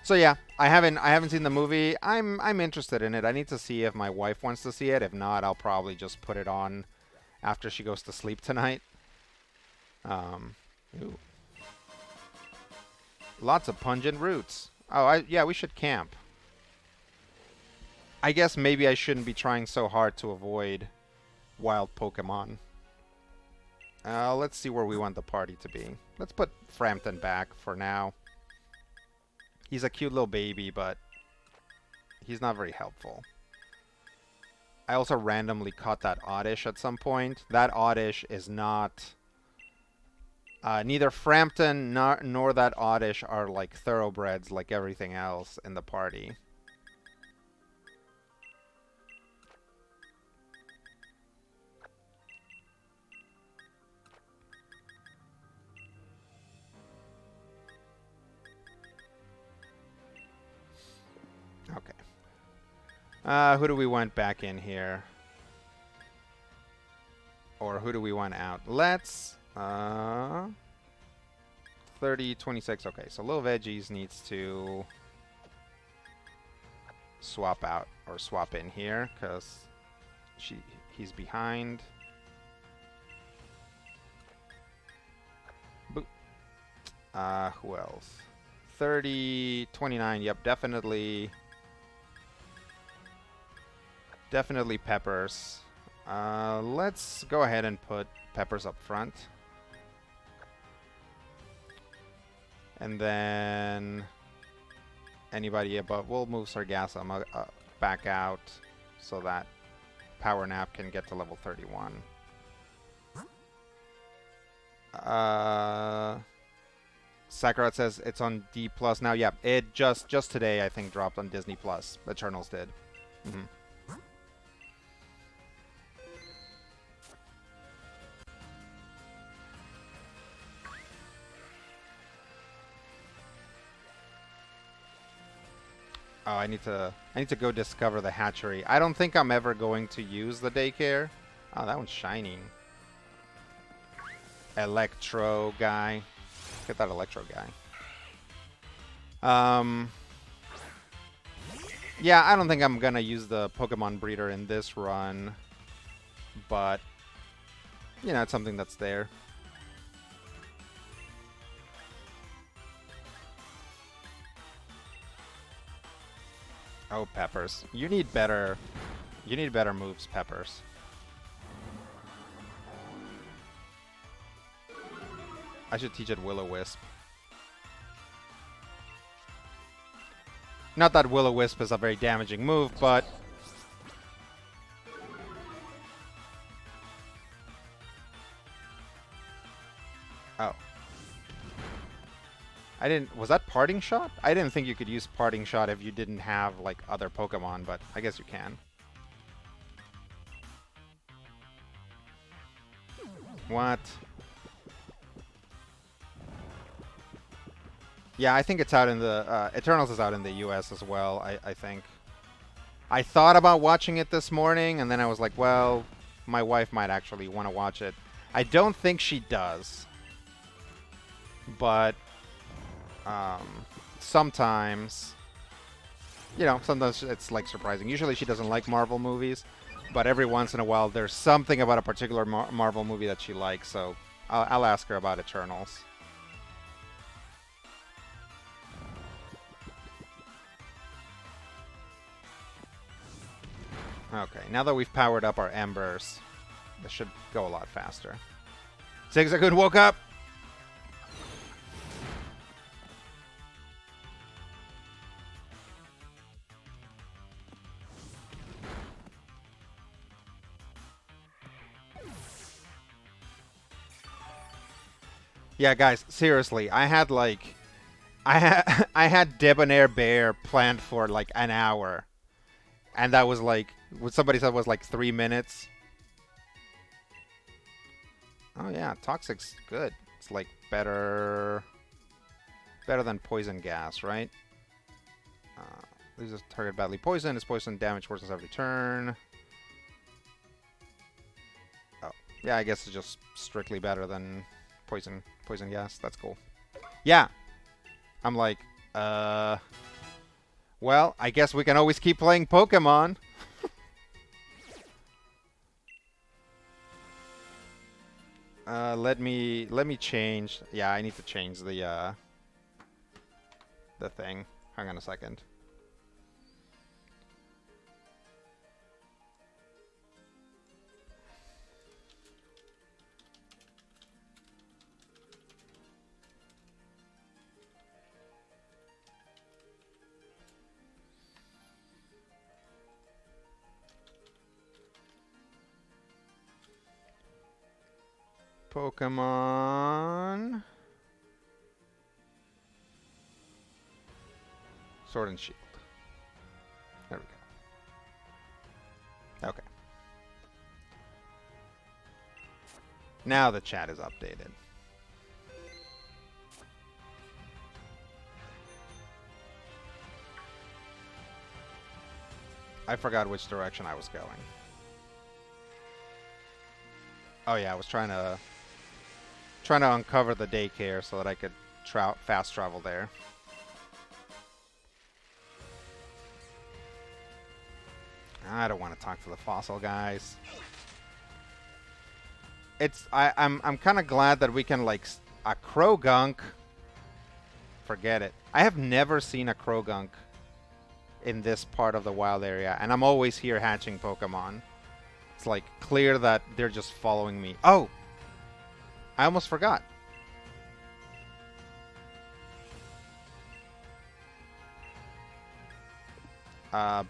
So yeah, I haven't seen the movie. I'm interested in it. I need to see if my wife wants to see it. If not, I'll probably just put it on after she goes to sleep tonight. Ooh. Lots of pungent roots. Oh, yeah, we should camp. I guess maybe I shouldn't be trying so hard to avoid wild Pokemon. Let's see where we want the party to be. Let's put Frampton back for now. He's a cute little baby, but he's not very helpful. I also randomly caught that Oddish at some point. That Oddish is not... neither Frampton nor that Oddish are like thoroughbreds like everything else in the party. Okay. Who do we want back in here? Or who do we want out? Let's... 30, 26. Okay, so Lil Veggies needs to swap out or swap in here because he's behind. Boop. Who else? 30, 29. Yep, definitely. Definitely Peppers. Let's go ahead and put Peppers up front. And then anybody above, we'll move Sargassum back out so that Power Nap can get to level 31. Sakarat says it's on D plus now. Yeah, it just today I think dropped on Disney Plus. Eternals did. Mm-hmm. Oh, I need to go discover the hatchery. I don't think I'm ever going to use the daycare. Oh, that one's shining. Electro guy. Get that Electro guy. Yeah, I don't think I'm gonna use the Pokemon breeder in this run, but you know, it's something that's there. Oh, Peppers. You need better moves, Peppers. I should teach it Will-O-Wisp. Not that Will-O-Wisp is a very damaging move, but oh. Was that Parting Shot? I didn't think you could use Parting Shot if you didn't have, like, other Pokemon, but I guess you can. What? Yeah, I think it's out in the... Eternals is out in the US as well, I think. I thought about watching it this morning, and then I was like, well, my wife might actually want to watch it. I don't think she does. But... sometimes, you know, sometimes it's like surprising. Usually she doesn't like Marvel movies, but every once in a while there's something about a particular Marvel movie that she likes, so I'll ask her about Eternals. Okay, now that we've powered up our Embers, this should go a lot faster. Zigzagoon woke up! Yeah, guys, seriously, I had I had Debonair Bear planned for like an hour, and that was like what somebody said was like 3 minutes. Oh yeah, Toxic's good. It's like better than Poison Gas, right? Loses target badly poison. Is poison damage worsens every turn. Oh, yeah, I guess it's just strictly better than Poison Gas. That's cool. Yeah. I'm like, well, I guess we can always keep playing Pokemon. Let me change. Yeah, I need to change the thing. Hang on a second. Pokemon Sword and Shield. There we go. Okay. Now the chat is updated. I forgot which direction I was going. Oh yeah, I was trying to uncover the daycare so that I could fast travel there. I don't want to talk to the fossil guys. I'm kind of glad that we can like a Krogunk forget it. I have never seen a Krogunk in this part of the wild area, and I'm always here hatching Pokemon. It's like clear that they're just following me. Oh! I almost forgot.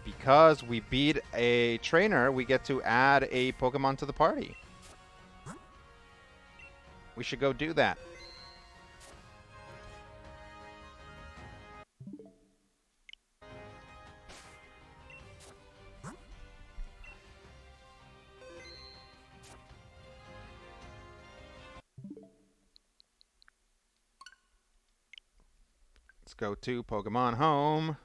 Because we beat a trainer, we get to add a Pokemon to the party. We should go do that. Let's go to Pokemon Home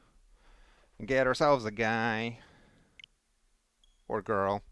and get ourselves a guy. Or girl.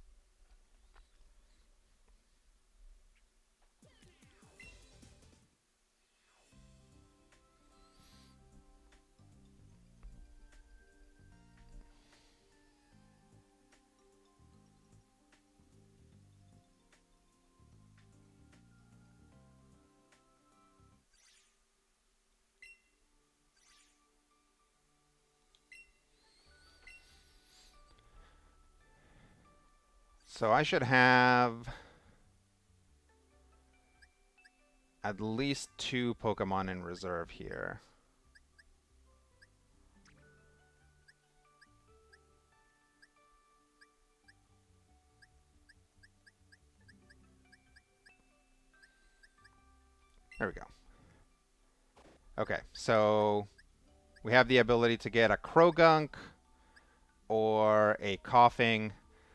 So I should have at least 2 Pokemon in reserve here. There we go. Okay, so we have the ability to get a Krogunk or a Coughing.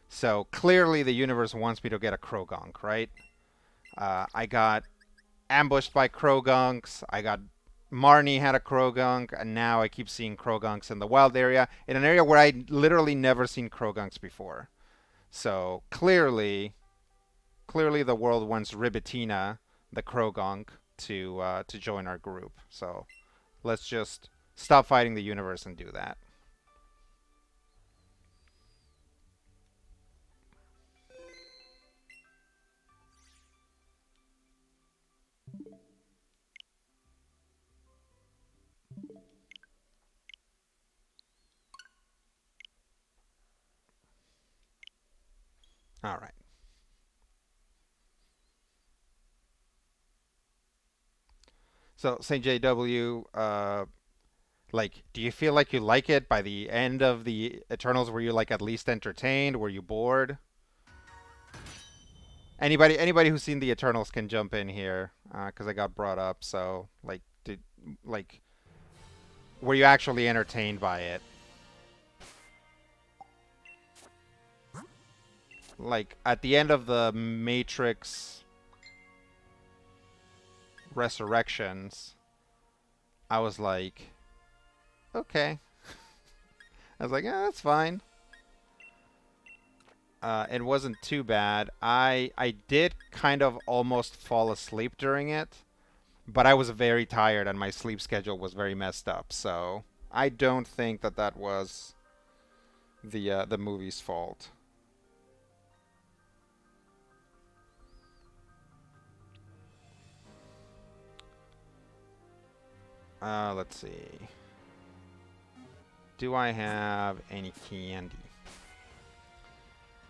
So clearly the universe wants me to get a Krogunk, right? I got ambushed by Krogunks. I got Marnie had a Krogunk, and now I keep seeing Krogunks in the wild area, in an area where I literally never seen Krogunks before. So clearly the world wants Ribitina, the Krogunk, to join our group. So let's just stop fighting the universe and do that. All right. So St. JW, like, do you feel like you like it by the end of the Eternals? Were you like at least entertained? Were you bored? Anybody who's seen the Eternals can jump in here because I got brought up. So like were you actually entertained by it? Like at the end of the Matrix Resurrections, I was like, okay. I was like, yeah, that's fine. It wasn't too bad. I did kind of almost fall asleep during it, but I was very tired and my sleep schedule was very messed up. So I don't think that that was the movie's fault. Let's see. Do I have any candy?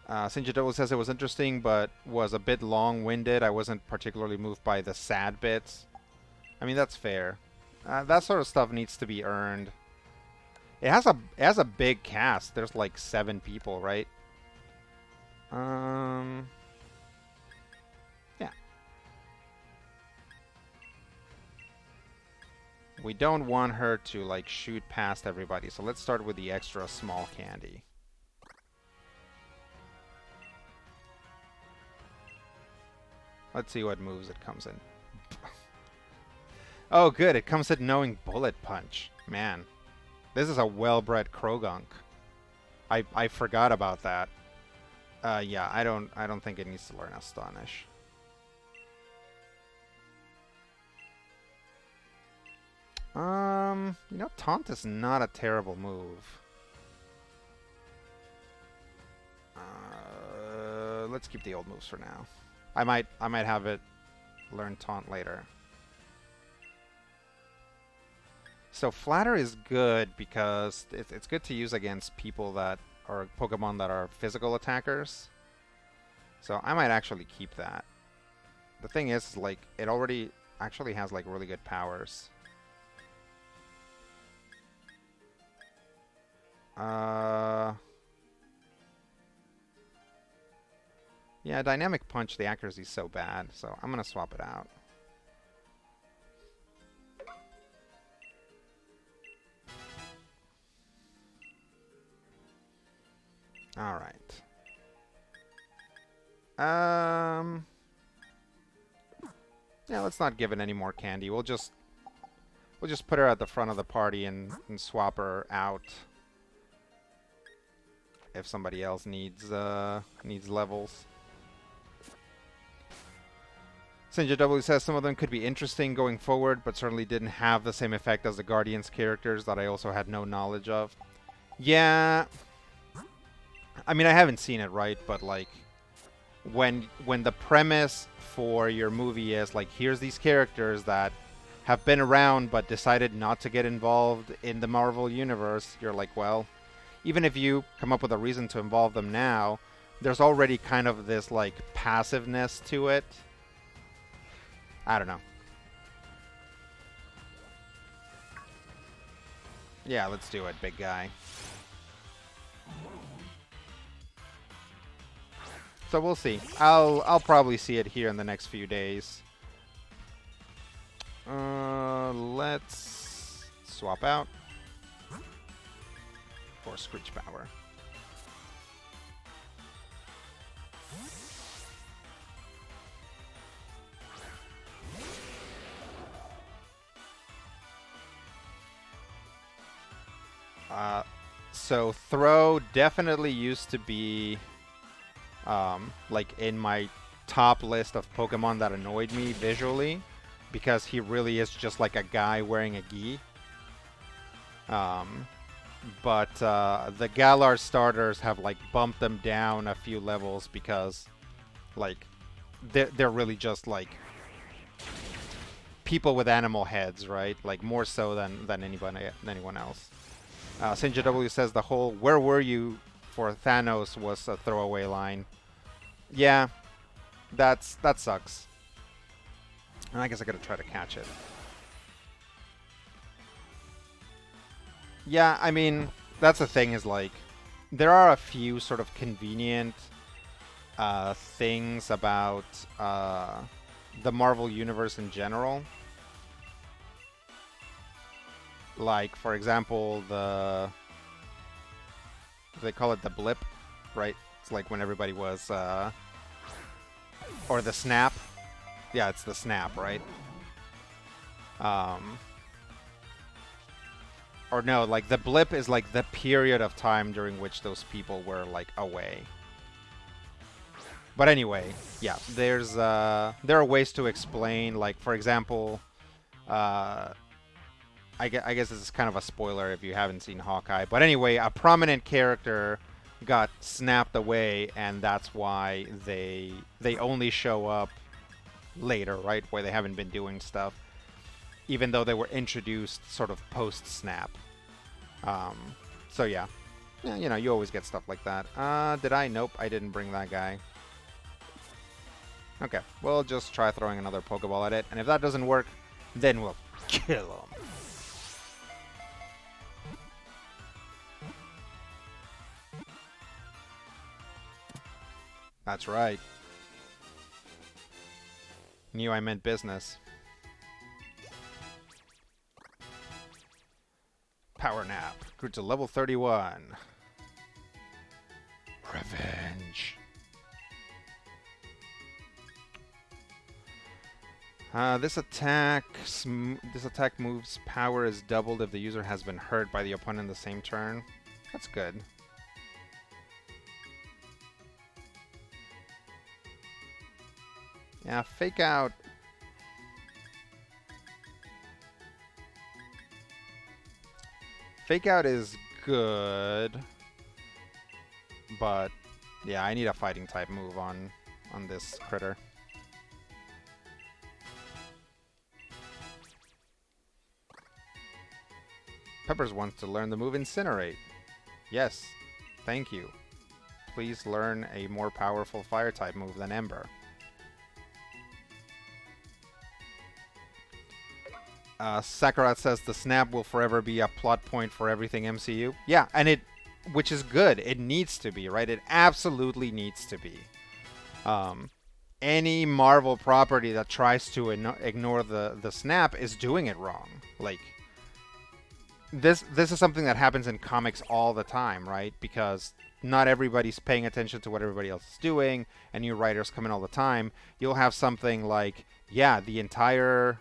Sinjadolo says it was interesting, but was a bit long-winded. I wasn't particularly moved by the sad bits. I mean, that's fair. That sort of stuff needs to be earned. It has a big cast. There's like 7 people, right? Yeah. We don't want her to like shoot past everybody, so let's start with the extra small candy. Let's see what moves it comes in. Oh, good. It comes in knowing Bullet Punch. Man, this is a well-bred Krogunk. I forgot about that. Yeah, I don't think it needs to learn Astonish. Taunt is not a terrible move. Let's keep the old moves for now. I might have it learn Taunt later. So Flatter is good because it's good to use against people that are Pokemon that are physical attackers. So I might actually keep that. The thing is, like, it already actually has like really good powers. Yeah, Dynamic Punch, the accuracy is so bad, so I'm gonna swap it out. All right. Yeah, let's not give it any more candy. We'll just put her at the front of the party and swap her out if somebody else needs levels. Sinja W says some of them could be interesting going forward, but certainly didn't have the same effect as the Guardians characters that I also had no knowledge of. Yeah, I mean I haven't seen it, right, but like when the premise for your movie is like here's these characters that have been around but decided not to get involved in the Marvel universe, you're like, well, even if you come up with a reason to involve them now, there's already kind of this like passiveness to it. I don't know. Yeah, let's do it, big guy. So we'll see. I'll probably see it here in the next few days. Let's swap out for Screech Power. So Throw definitely used to be like in my top list of Pokemon that annoyed me visually, because he really is just like a guy wearing a gi. But the Galar starters have like bumped them down a few levels because like they're really just like people with animal heads, right? Like more so than anyone else. Sinja W says the whole "Where were you" for Thanos was a throwaway line. Yeah, that sucks. And I guess I gotta try to catch it. Yeah, I mean, that's the thing is like, there are a few sort of convenient things about the Marvel Universe in general. Like, for example, they call it the blip, right? It's like when everybody was, or the snap. Yeah, it's the snap, right? Or no, like the blip is like the period of time during which those people were like away. But anyway, yeah, there are ways to explain, like for example, I guess this is kind of a spoiler if you haven't seen Hawkeye. But anyway, a prominent character got snapped away, and that's why they only show up later, right? Where they haven't been doing stuff, even though they were introduced sort of post-snap. So yeah, you know, you always get stuff like that. Did I? Nope, I didn't bring that guy. Okay, we'll just try throwing another Pokeball at it, and if that doesn't work, then we'll kill him. That's right. Knew I meant business. Power Nap. Grew to level 31. Revenge. This attack move's power is doubled if the user has been hurt by the opponent in the same turn. That's good. Yeah, Fake Out. Fake Out is good, but yeah, I need a fighting type move on this critter. Peppers wants to learn the move Incinerate. Yes, thank you. Please learn a more powerful fire type move than Ember. Sakarat says the snap will forever be a plot point for everything MCU. Yeah, and which is good. It needs to be, right? It absolutely needs to be. Any Marvel property that tries to ignore the snap is doing it wrong. Like, this is something that happens in comics all the time, right? Because not everybody's paying attention to what everybody else is doing, and new writers come in all the time. You'll have something like, yeah, the entire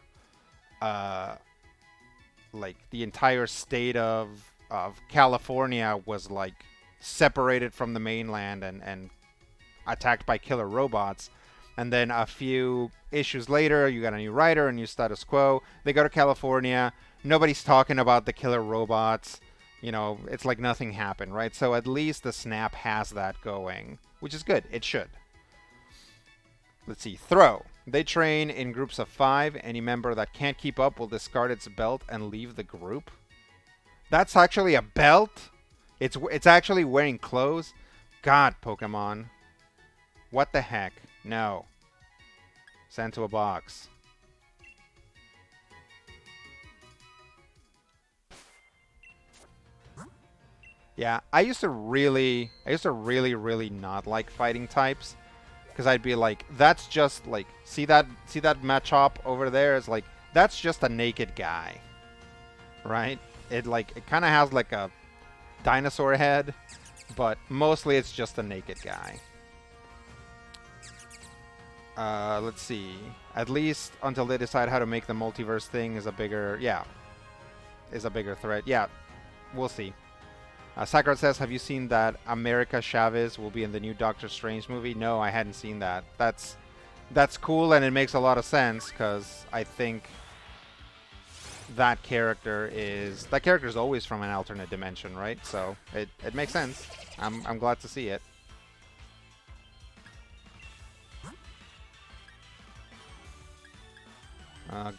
state of California was like separated from the mainland and attacked by killer robots. And then a few issues later, you got a new writer, a new status quo. They go to California. Nobody's talking about the killer robots. You know, it's like nothing happened, right? So at least the snap has that going, which is good. It should. Let's see. Throw. They train in groups of 5. Any member that can't keep up will discard its belt and leave the group. That's actually a belt? It's actually wearing clothes? God, Pokemon. What the heck? No. Sent to a box. Yeah, I used to really not like fighting types. Because I'd be like, that's just like, see that Machop over there? It's like, that's just a naked guy. Right? It kind of has like a dinosaur head, but mostly it's just a naked guy. Let's see. At least until they decide how to make the multiverse thing is a bigger threat. Yeah, we'll see. Sakura says, have you seen that America Chavez will be in the new Doctor Strange movie? No, I hadn't seen that. That's cool, and it makes a lot of sense, because I think that character is always from an alternate dimension, right? So it makes sense. I'm glad to see it.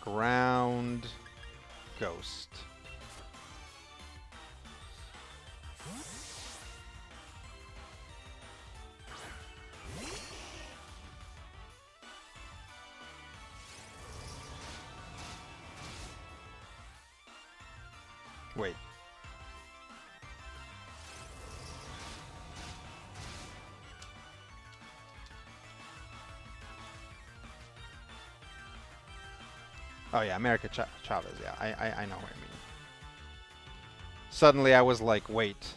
Ground Ghost. Wait. Oh yeah, America Chavez. Yeah, I know what I mean. Suddenly I was like, wait.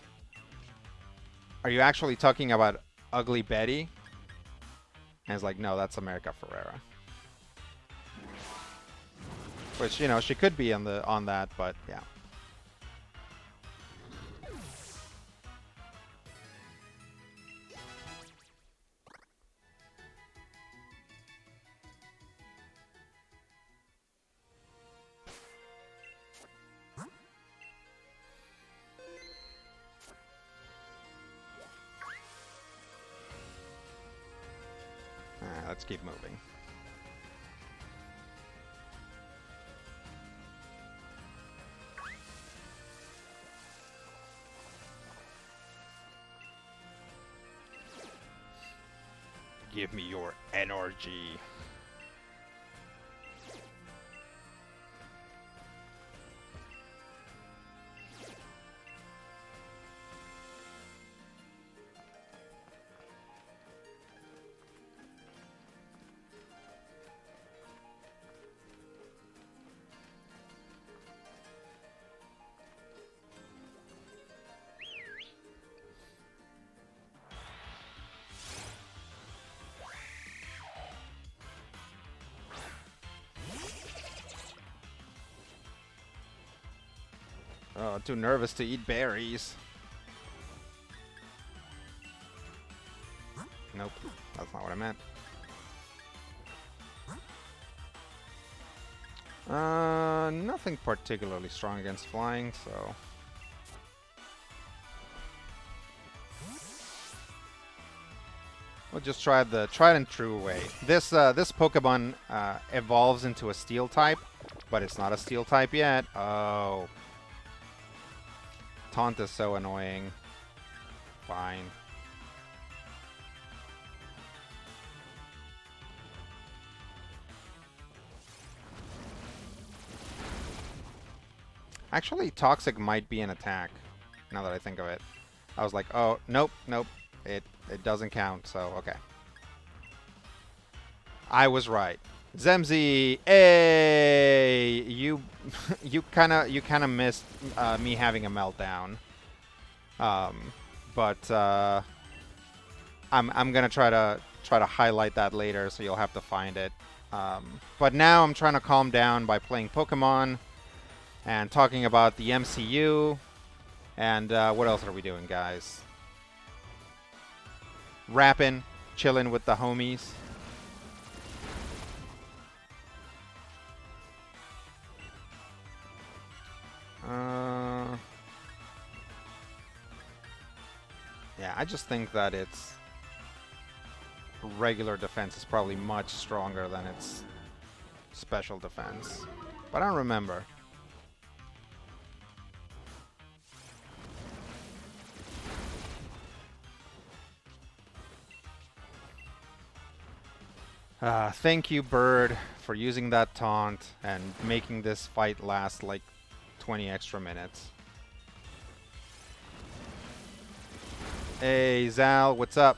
Are you actually talking about Ugly Betty? And it's like, no, that's America Ferrera. Which, you know, she could be on that, but yeah. Let's keep moving. Give me your energy. Oh, too nervous to eat berries. Nope, that's not what I meant. Nothing particularly strong against flying, so... We'll just try the tried and true way. This Pokemon evolves into a Steel type, but it's not a Steel type yet. Oh. Taunt is so annoying. Fine. Actually, Toxic might be an attack, now that I think of it. I was like, oh, nope, nope. It doesn't count, so okay. I was right. Zemzi, hey, you you kinda missed me having a meltdown. But I'm gonna try to highlight that later, so you'll have to find it. But now I'm trying to calm down by playing Pokemon and talking about the MCU. And what else are we doing, guys? Rapping, chilling with the homies. Yeah, I just think that its regular defense is probably much stronger than its special defense. But I don't remember. Thank you, Bird, for using that taunt and making this fight last like 20 extra minutes. Hey, Zal, what's up?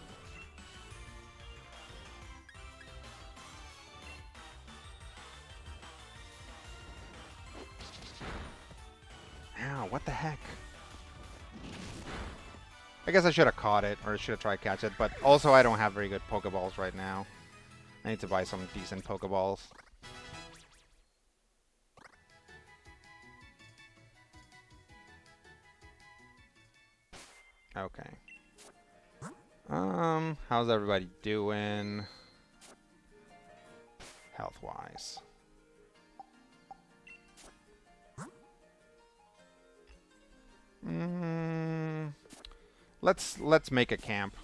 Ow, what the heck? I guess I should have caught it, or I should have tried to catch it, but also I don't have very good Pokeballs right now. I need to buy some decent Pokeballs. Okay. How's everybody doing? Health-wise. Let's make a camp.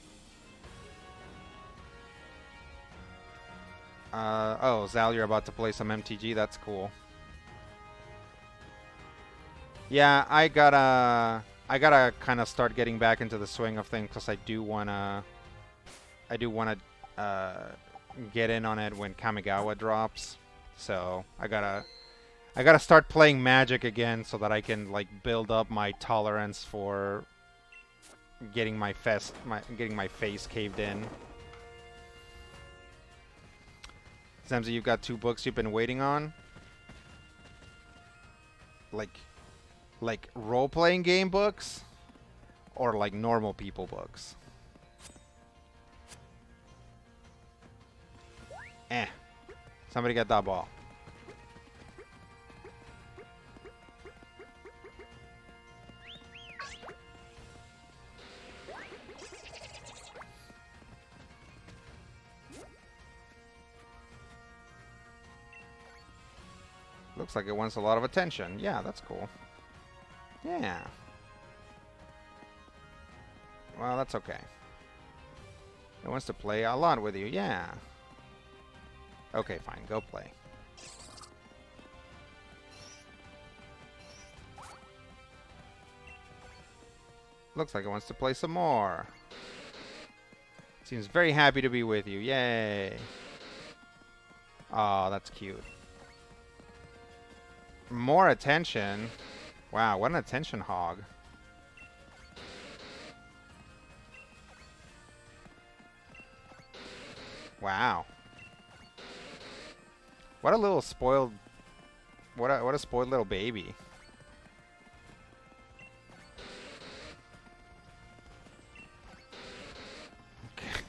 Oh, Zal, you're about to play some MTG. That's cool. Yeah, I gotta kind of start getting back into the swing of things because I do wanna get in on it when Kamigawa drops. So I gotta start playing Magic again so that I can like build up my tolerance for getting my face caved in. Samsy, you've got 2 books you've been waiting on. Like role-playing game books, or like normal people books. Somebody get that ball. Looks like it wants a lot of attention. Yeah, that's cool. Yeah. Well, that's okay. It wants to play a lot with you. Yeah. Okay, fine. Go play. Looks like it wants to play some more. Seems very happy to be with you. Yay. Oh, that's cute. More attention. Wow, what an attention hog. Wow. What a little spoiled... What a spoiled little baby. Okay.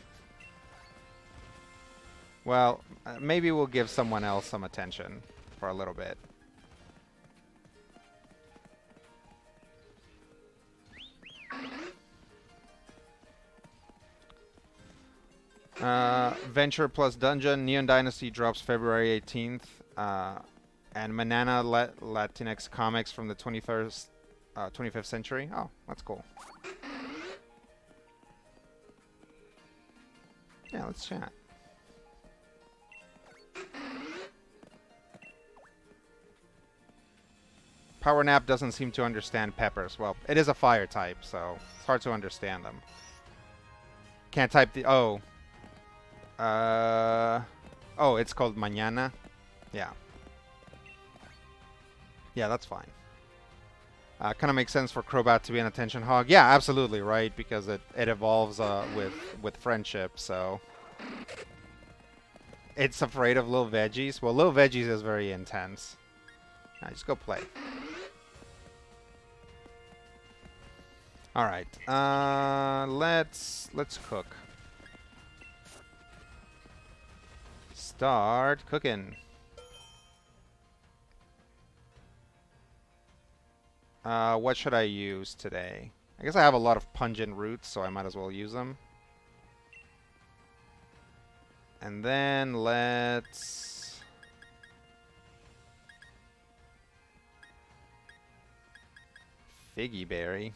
Well, maybe we'll give someone else some attention for a little bit. Venture plus Dungeon. Neon Dynasty drops February 18th. And Manana Latinx comics from the 25th century. Oh, that's cool. Yeah, let's chat. Power Nap doesn't seem to understand peppers. Well, it is a fire type, so it's hard to understand them. Can't type the... Oh. Oh, it's called Mañana. Yeah. Yeah, that's fine. Kind of makes sense for Crobat to be an attention hog. Yeah, absolutely, right? Because it evolves with friendship, so... It's afraid of little veggies. Well, little veggies is very intense. Alright, just go play. Alright, let's cook. Start cooking. What should I use today? I guess I have a lot of pungent roots, so I might as well use them. And then let's... Figgy berry.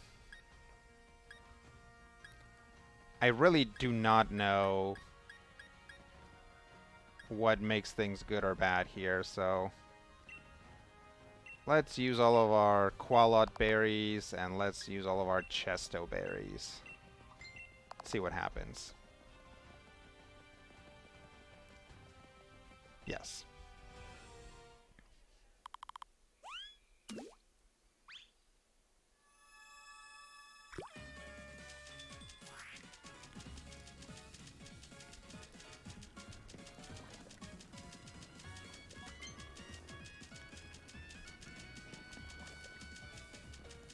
I really do not know what makes things good or bad here, so... Let's use all of our Qualot berries, and let's use all of our Chesto berries. See what happens. Yes.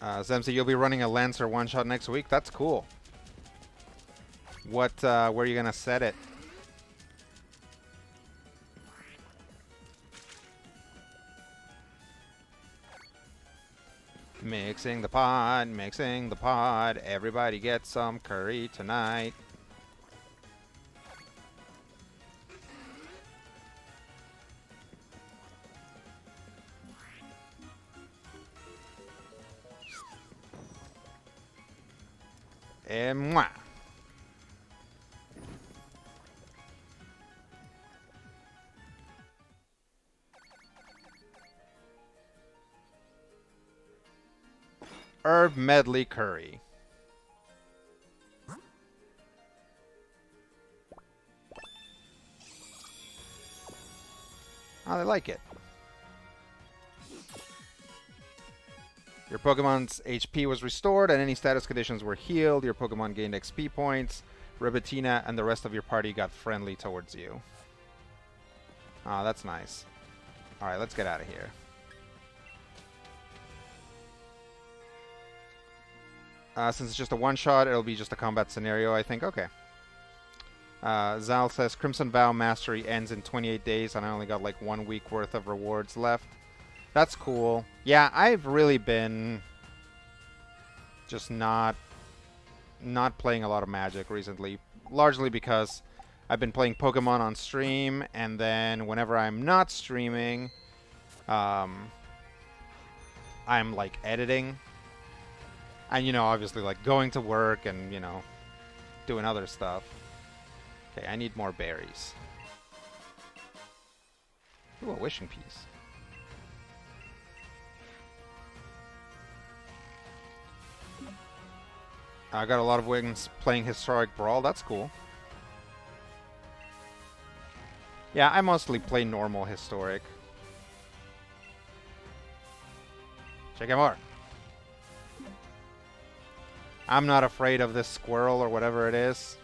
Zemsy, you'll be running a Lancer one-shot next week? That's cool. What, where are you gonna set it? Mixing the pot, mixing the pot. Everybody get some curry tonight. Et moi. Herb medley curry. Oh, they like it. Your Pokemon's HP was restored and any status conditions were healed. Your Pokemon gained XP points. Ribitina and the rest of your party got friendly towards you. Oh, that's nice. Alright, let's get out of here. Since it's just a one-shot, it'll be just a combat scenario, I think. Okay. Zal says, Crimson Vow Mastery ends in 28 days, and I only got like 1 week worth of rewards left. That's cool. Yeah, I've really been just not playing a lot of Magic recently. Largely because I've been playing Pokemon on stream, and then whenever I'm not streaming, I'm like editing. And, you know, obviously, like, going to work and, you know, doing other stuff. Okay, I need more berries. Ooh, a wishing piece. I got a lot of wins playing Historic Brawl. That's cool. Yeah, I mostly play normal Historic. Check him out. I'm not afraid of this squirrel or whatever it is.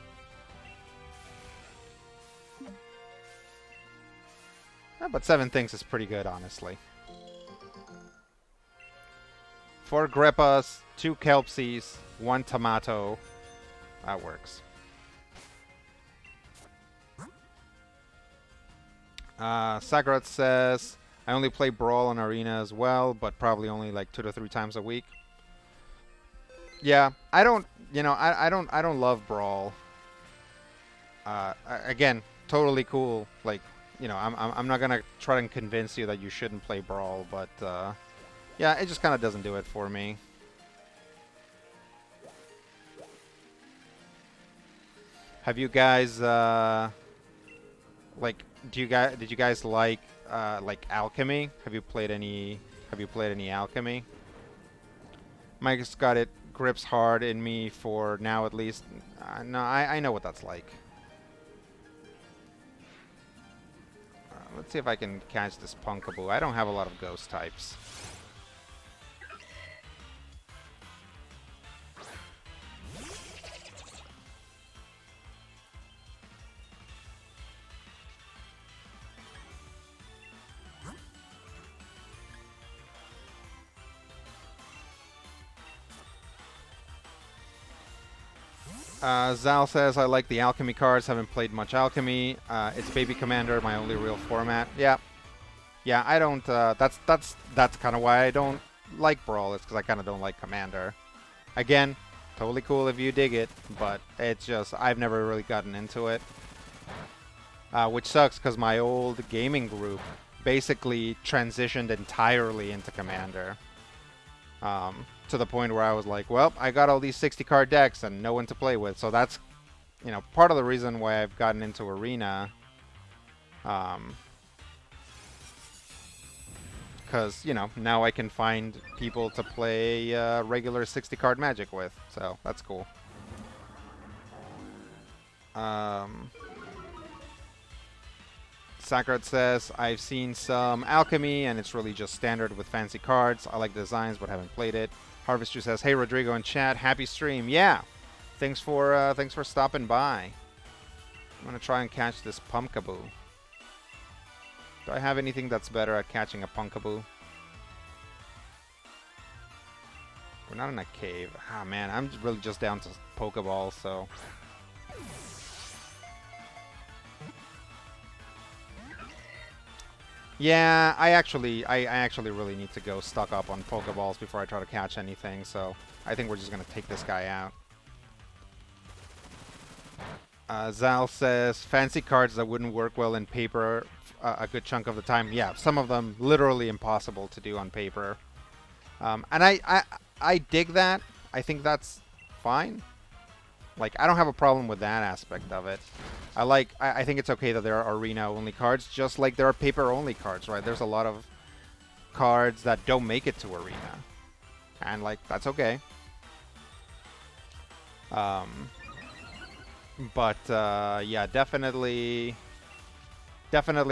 But 7 things is pretty good, honestly. 4 Greppas, 2 Kelpsies, 1 Tomato. That works. Sagarat says, I only play Brawl and Arena as well, but probably only like 2 to 3 times a week. Yeah, I don't, you know, I don't love Brawl. Again, totally cool. Like, you know, I'm not gonna try and convince you that you shouldn't play Brawl, but yeah, it just kind of doesn't do it for me. Have you guys like did you guys like Alchemy? Have you played any Have you played any alchemy? Mike's got it grips hard in me for now at least. No, I know what that's like. Let's see if I can catch this Punkaboo. I don't have a lot of ghost types. Zal says, I like the alchemy cards, haven't played much alchemy. It's Baby Commander, my only real format. Yeah. Yeah, I don't, that's kind of why I don't like Brawl, it's because I kind of don't like Commander. Again, totally cool if you dig it, but it's just, I've never really gotten into it. Which sucks, because my old gaming group basically transitioned entirely into Commander. To the point where I was like, well, I got all these 60-card decks and no one to play with. So that's, you know, part of the reason why I've gotten into Arena. Because, you know, now I can find people to play regular 60-card Magic with. So that's cool. Sakrat says, I've seen some Alchemy, and it's really just standard with fancy cards. I like the designs, but haven't played it. Harvester says, hey, Rodrigo in chat, happy stream. Yeah, thanks for stopping by. I'm going to try and catch this Pumpkaboo. Do I have anything that's better at catching a Pumpkaboo? We're not in a cave. Ah, man, I'm really just down to Pokeballs, so... Yeah, I actually really need to go stock up on Pokeballs before I try to catch anything, so I think we're just going to take this guy out. Zal says, fancy cards that wouldn't work well in paper a good chunk of the time. Yeah, some of them literally impossible to do on paper. And I dig that. I think that's fine. Like, I don't have a problem with that aspect of it. I think it's okay that there are arena-only cards, just like there are paper-only cards, right? There's a lot of cards that don't make it to arena. And, like, that's okay. Yeah, definitely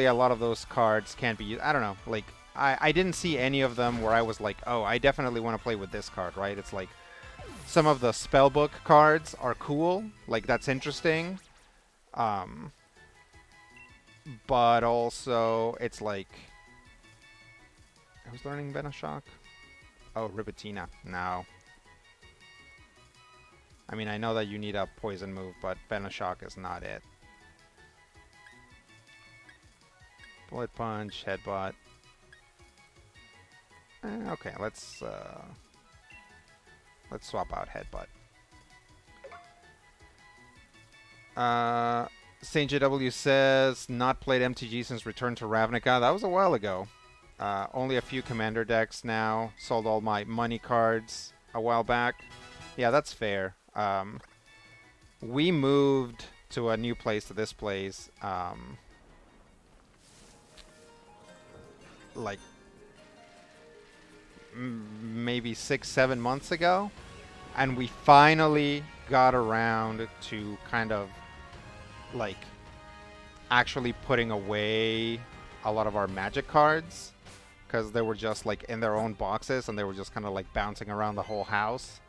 a lot of those cards can't be used. I don't know. Like, I didn't see any of them where I was like, oh, I definitely want to play with this card, right? It's like, some of the spellbook cards are cool. Like, that's interesting. But also, it's like... Who's learning Venoshock? Oh, Ribitina. No. I mean, I know that you need a poison move, but Venoshock is not it. Bullet Punch, Headbutt. Okay, let's swap out Headbutt. Saint JW says, not played MTG since Return to Ravnica. That was a while ago. Only a few Commander decks now. Sold all my money cards a while back. Yeah, that's fair. We moved to a new place, to this place, like maybe 6-7 months ago, and we finally got around to kind of like actually putting away a lot of our Magic cards, because they were just like in their own boxes and they were just kind of like bouncing around the whole house.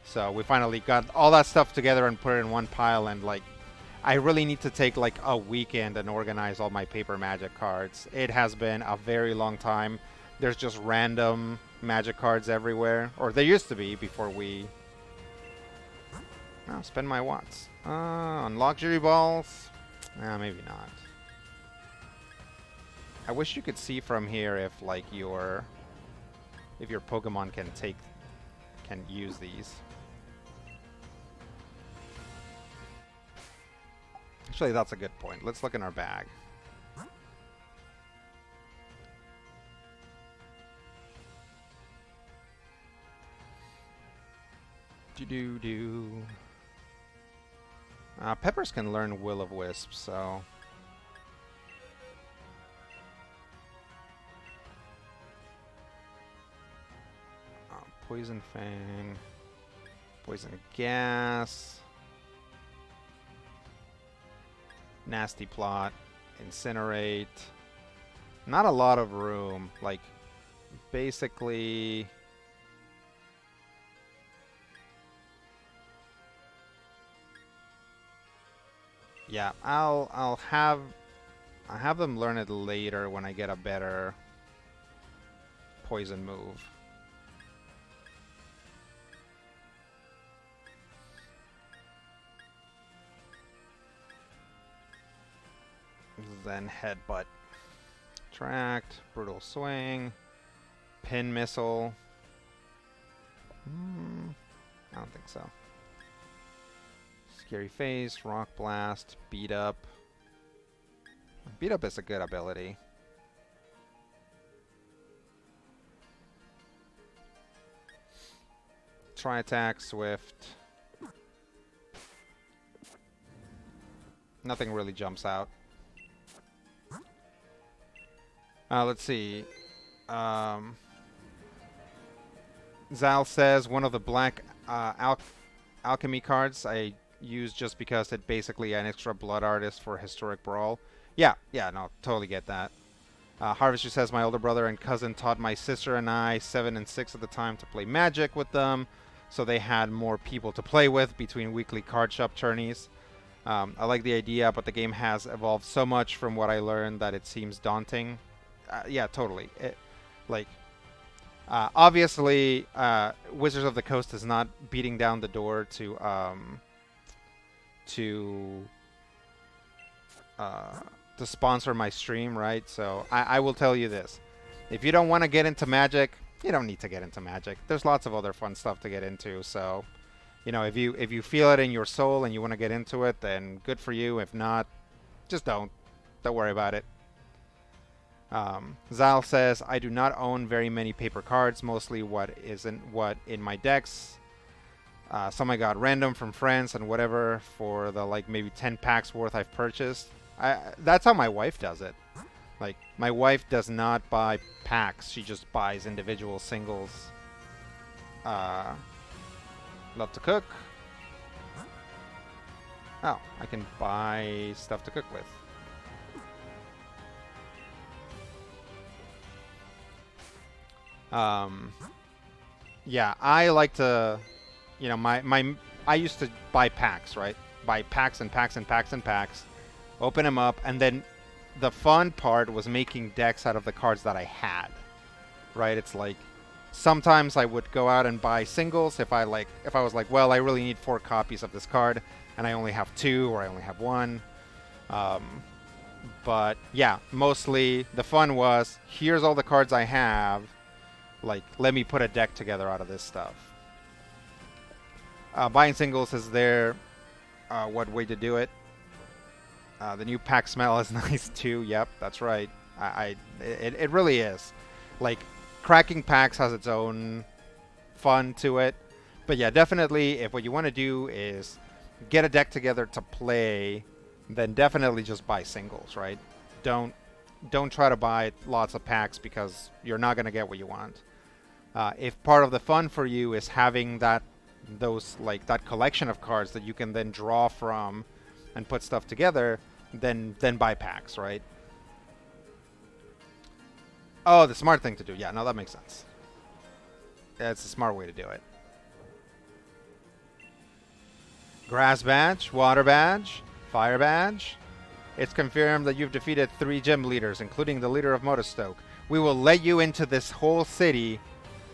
So we finally got all that stuff together and put it in one pile, and like I really need to take like a weekend and organize all my paper Magic cards. It has been a very long time. There's just random Magic cards everywhere, or there used to be before we... Oh, spend my watts. On luxury balls? Maybe not. I wish you could see from here if like your Pokemon can use these. Actually, that's a good point. Let's look in our bag. Do-do-do. Peppers can learn Will-O-Wisp, so... Poison Fang. Poison Gas. Nasty Plot. Incinerate. Not a lot of room. Like, basically... Yeah, I'll have them learn it later when I get a better poison move. Then Headbutt. Tract, Brutal Swing, Pin Missile. I don't think so. Scary Face, Rock Blast, Beat Up. Beat Up is a good ability. Try Attack, Swift. Nothing really jumps out. Let's see. Zal says one of the black alchemy cards I use just because it basically an extra blood artist for Historic Brawl. Yeah, no, totally get that. Harvester says my older brother and cousin taught my sister and I, 7 and 6 at the time, to play Magic with them, so they had more people to play with between weekly card shop tourneys. I like the idea, but the game has evolved so much from what I learned that it seems daunting. Yeah, totally. Obviously, Wizards of the Coast is not beating down the door to sponsor my stream, right? So I will tell you this: if you don't want to get into Magic, you don't need to get into Magic. There's lots of other fun stuff to get into. So, you know, if you feel it in your soul and you want to get into it, then good for you. If not, just don't. Don't worry about it. Zal says, I do not own very many paper cards, mostly what in my decks. Some I got random from friends and whatever for the like maybe 10 packs worth I've purchased. That's how my wife does it. Like, my wife does not buy packs, she just buys individual singles. Love to cook. Oh, I can buy stuff to cook with. Yeah, I like to, you know, I used to buy packs, right? Buy packs and packs and packs and packs, open them up, and then the fun part was making decks out of the cards that I had, right? It's like, sometimes I would go out and buy singles if I was like, well, I really need 4 copies of this card, and I only have 2 or I only have 1. But yeah, mostly the fun was, here's all the cards I have. Like, let me put a deck together out of this stuff. Buying singles is there. What way to do it? The new pack smell is nice too. Yep, that's right. It really is. Like, cracking packs has its own fun to it. But yeah, definitely, if what you want to do is get a deck together to play, then definitely just buy singles, right? Don't try to buy lots of packs because you're not going to get what you want. If part of the fun for you is having that collection of cards that you can then draw from and put stuff together, then buy packs, right? Oh, the smart thing to do. Yeah, no, that makes sense. Yeah, it's a smart way to do it. Grass badge, water badge, fire badge. It's confirmed that you've defeated 3 gym leaders, including the leader of Motorstoke. We will let you into this whole city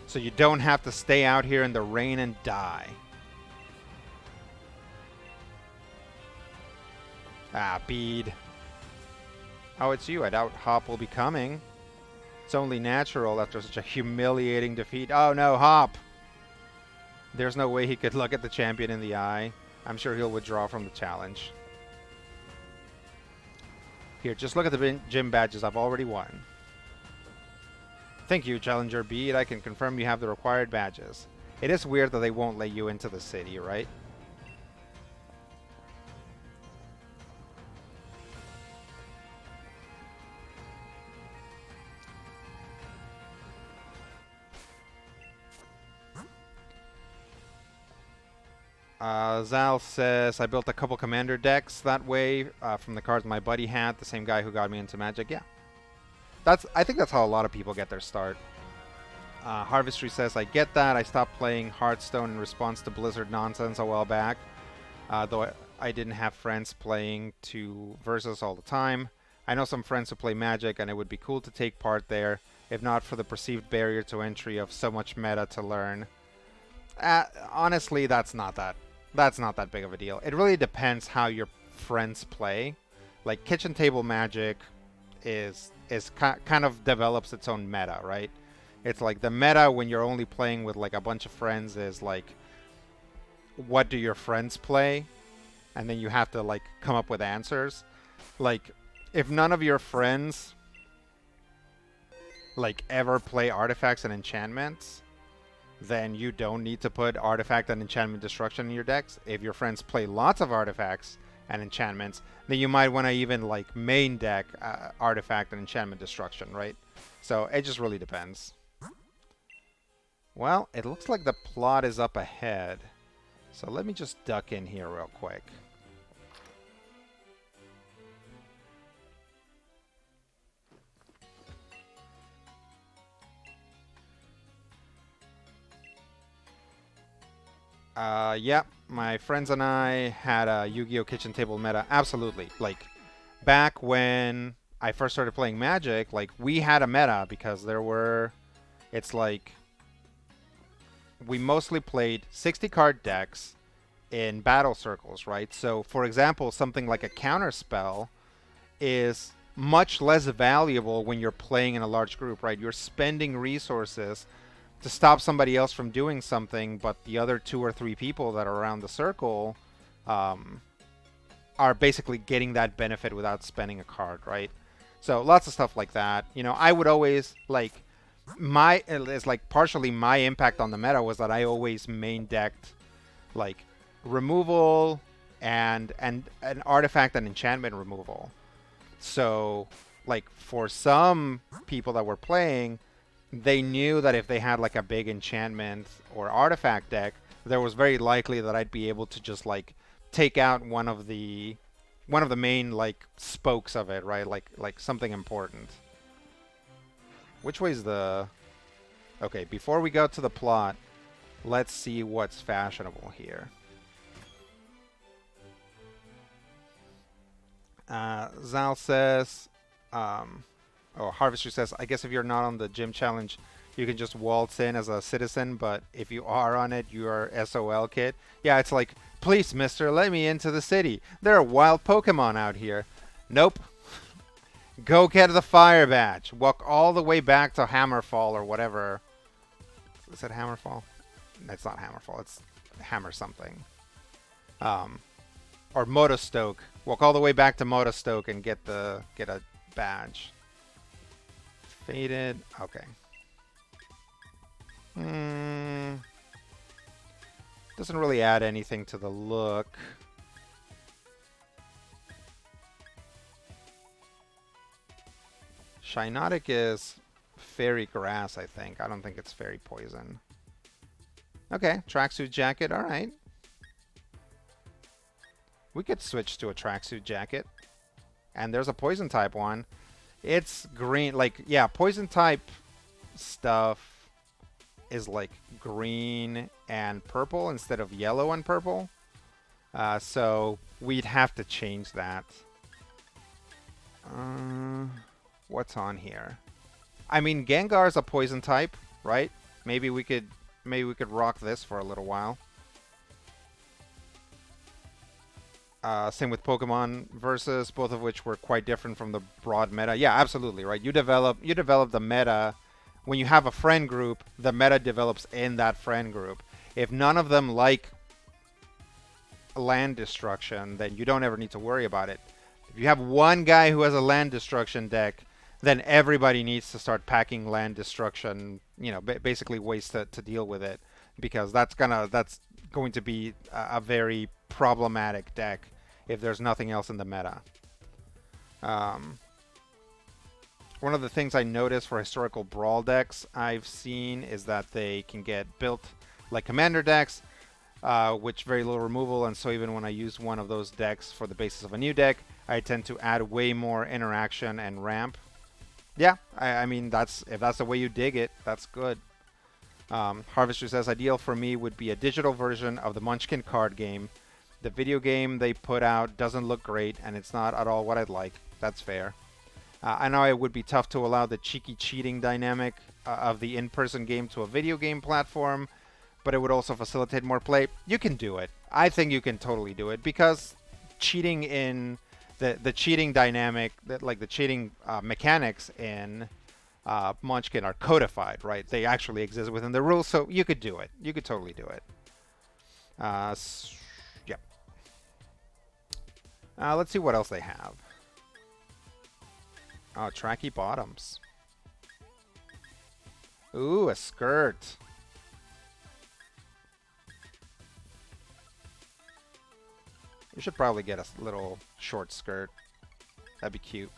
so you don't have to stay out here in the rain and die. Ah, Bede. Oh, it's you. I doubt Hop will be coming. It's only natural after such a humiliating defeat. Oh no, Hop! There's no way he could look at the champion in the eye. I'm sure he'll withdraw from the challenge. Here, just look at the gym badges I've already won. Thank you, Challenger Bede. I can confirm you have the required badges. It is weird that they won't let you into the city, right? Zal says, I built a couple commander decks that way from the cards my buddy had, the same guy who got me into Magic. Yeah, I think that's how a lot of people get their start. Harvestry says, I get that. I stopped playing Hearthstone in response to Blizzard nonsense a while back, though I didn't have friends playing to Versus all the time. I know some friends who play Magic, and it would be cool to take part there, if not for the perceived barrier to entry of so much meta to learn. Honestly, that's not that big of a deal. It really depends how your friends play. Like kitchen table Magic is kind of develops its own meta, right? It's like the meta when you're only playing with like a bunch of friends is like, what do your friends play? And then you have to like come up with answers. Like if none of your friends like ever play artifacts and enchantments, then you don't need to put artifact and enchantment destruction in your decks. If your friends play lots of artifacts and enchantments, then you might want to even like main deck artifact and enchantment destruction, right? So it just really depends. Well, it looks like the plot is up ahead. So let me just duck in here real quick. Yeah, my friends and I had a Yu-Gi-Oh! Kitchen table meta. Absolutely. Like, back when I first started playing Magic, like, we had a meta because there were... It's like... We mostly played 60-card decks in battle circles, right? So, for example, something like a counterspell is much less valuable when you're playing in a large group, right? You're spending resources to stop somebody else from doing something, but the other 2 or 3 people that are around the circle are basically getting that benefit without spending a card, right? So lots of stuff like that. You know, I would always like it's like partially my impact on the meta was that I always main decked like removal and an artifact and enchantment removal. So like for some people that were playing, they knew that if they had like a big enchantment or artifact deck, there was very likely that I'd be able to just like take out one of the main like spokes of it, right? Like something important. Which way's the... Okay, before we go to the plot, let's see what's fashionable here. Zal says, Harvester says, I guess if you're not on the gym challenge, you can just waltz in as a citizen, but if you are on it, you are SOL kid. Yeah, it's like, please, mister, let me into the city. There are wild Pokemon out here. Nope. Go get the fire badge. Walk all the way back to Hammerfall or whatever. Is it Hammerfall? It's not Hammerfall. It's Hammer something. Or Motostoke. Walk all the way back to Motostoke and get a badge. Faded. Okay. Doesn't really add anything to the look. Shinotic is fairy grass, I think. I don't think it's fairy poison. Okay, tracksuit jacket. All right. We could switch to a tracksuit jacket. And there's a poison type one. It's green. Like, yeah, poison type stuff is like green and purple instead of yellow and purple. So we'd have to change that. What's on here? I mean, Gengar's a poison type, right? Maybe we could rock this for a little while. Same with Pokemon Versus, both of which were quite different from the broad meta. Yeah, absolutely, right? You develop the meta when you have a friend group. The meta develops in that friend group. If none of them like land destruction, then you don't ever need to worry about it. If you have one guy who has a land destruction deck, then everybody needs to start packing land destruction, you know, basically ways to deal with it, because that's going to be a very problematic deck if there's nothing else in the meta. One of the things I noticed for historical brawl decks I've seen is that they can get built like commander decks. which very little removal, and so even when I use one of those decks for the basis of a new deck, I tend to add way more interaction and ramp. Yeah, I mean, if that's the way you dig it, that's good. Harvester says, ideal for me would be a digital version of the Munchkin card game. The video game they put out doesn't look great, and it's not at all what I'd like. That's fair. I know it would be tough to allow the cheeky cheating dynamic of the in-person game to a video game platform, but it would also facilitate more play. You can do it. I think you can totally do it, because cheating in the cheating dynamic, like the cheating mechanics in Munchkin are codified, right? They actually exist within the rules, so you could do it. You could totally do it. Yep. Let's see what else they have. Oh, tracky bottoms. Ooh, a skirt. You should probably get a little short skirt. That'd be cute.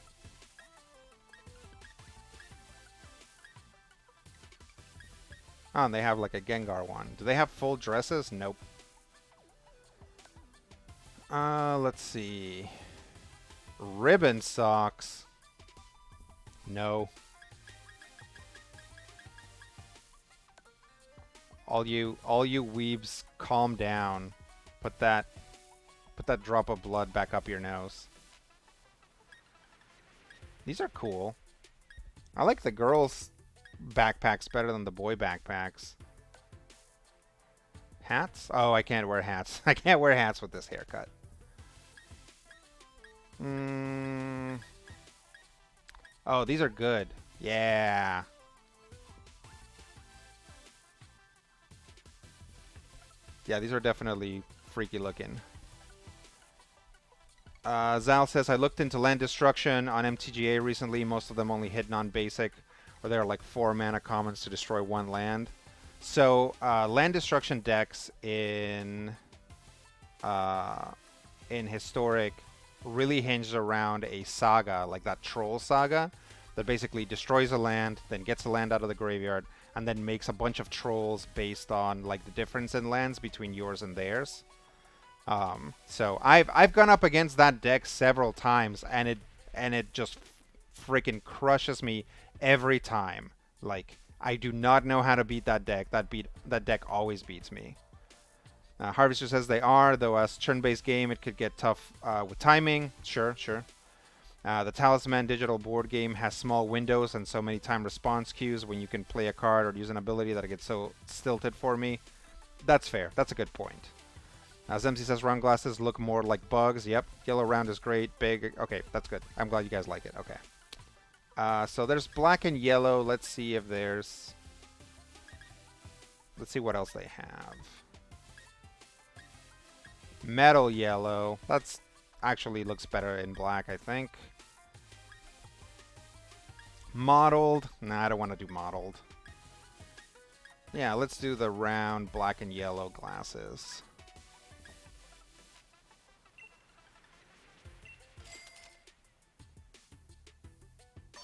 Oh, and they have like a Gengar one. Do they have full dresses? Nope. Let's see. Ribbon socks. No. All you weebs, calm down. Put that drop of blood back up your nose. These are cool. I like the girls' backpacks better than the boy backpacks. Hats? Oh, I can't wear hats. I can't wear hats with this haircut. Oh, these are good. Yeah. Yeah, these are definitely freaky looking. Zal says, I looked into land destruction on MTGA recently. Most of them only hit non-basic, or there are like 4 mana commons to destroy 1 land. So land destruction decks in Historic really hinges around a saga, like that Troll saga, that basically destroys a land, then gets a land out of the graveyard, and then makes a bunch of trolls based on like the difference in lands between yours and theirs. So I've gone up against that deck several times, and it just freaking crushes me every time. Like, I do not know how to beat that deck. That deck always beats me. Harvester says they are, though as turn-based game, it could get tough with timing. Sure. The Talisman digital board game has small windows and so many time response queues when you can play a card or use an ability that it gets so stilted for me. That's fair. That's a good point. Zemzi says round glasses look more like bugs. Yep. Yellow round is great. Big. Okay, that's good. I'm glad you guys like it. Okay. So there's black and yellow. Let's see if there's... Let's see what else they have. Metal yellow. That's actually looks better in black, I think. Mottled. Nah, I don't want to do mottled. Yeah, let's do the round black and yellow glasses.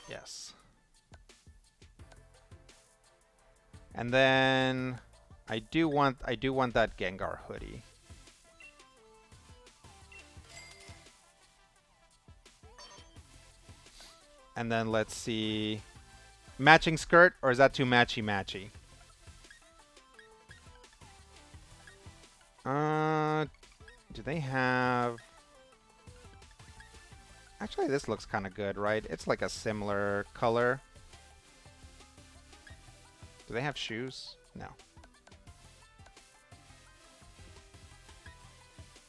Yes. And then I do want that Gengar hoodie. And then let's see, matching skirt, or is that too matchy-matchy? Do they have... Actually, this looks kind of good, right? It's like a similar color. Do they have shoes? No.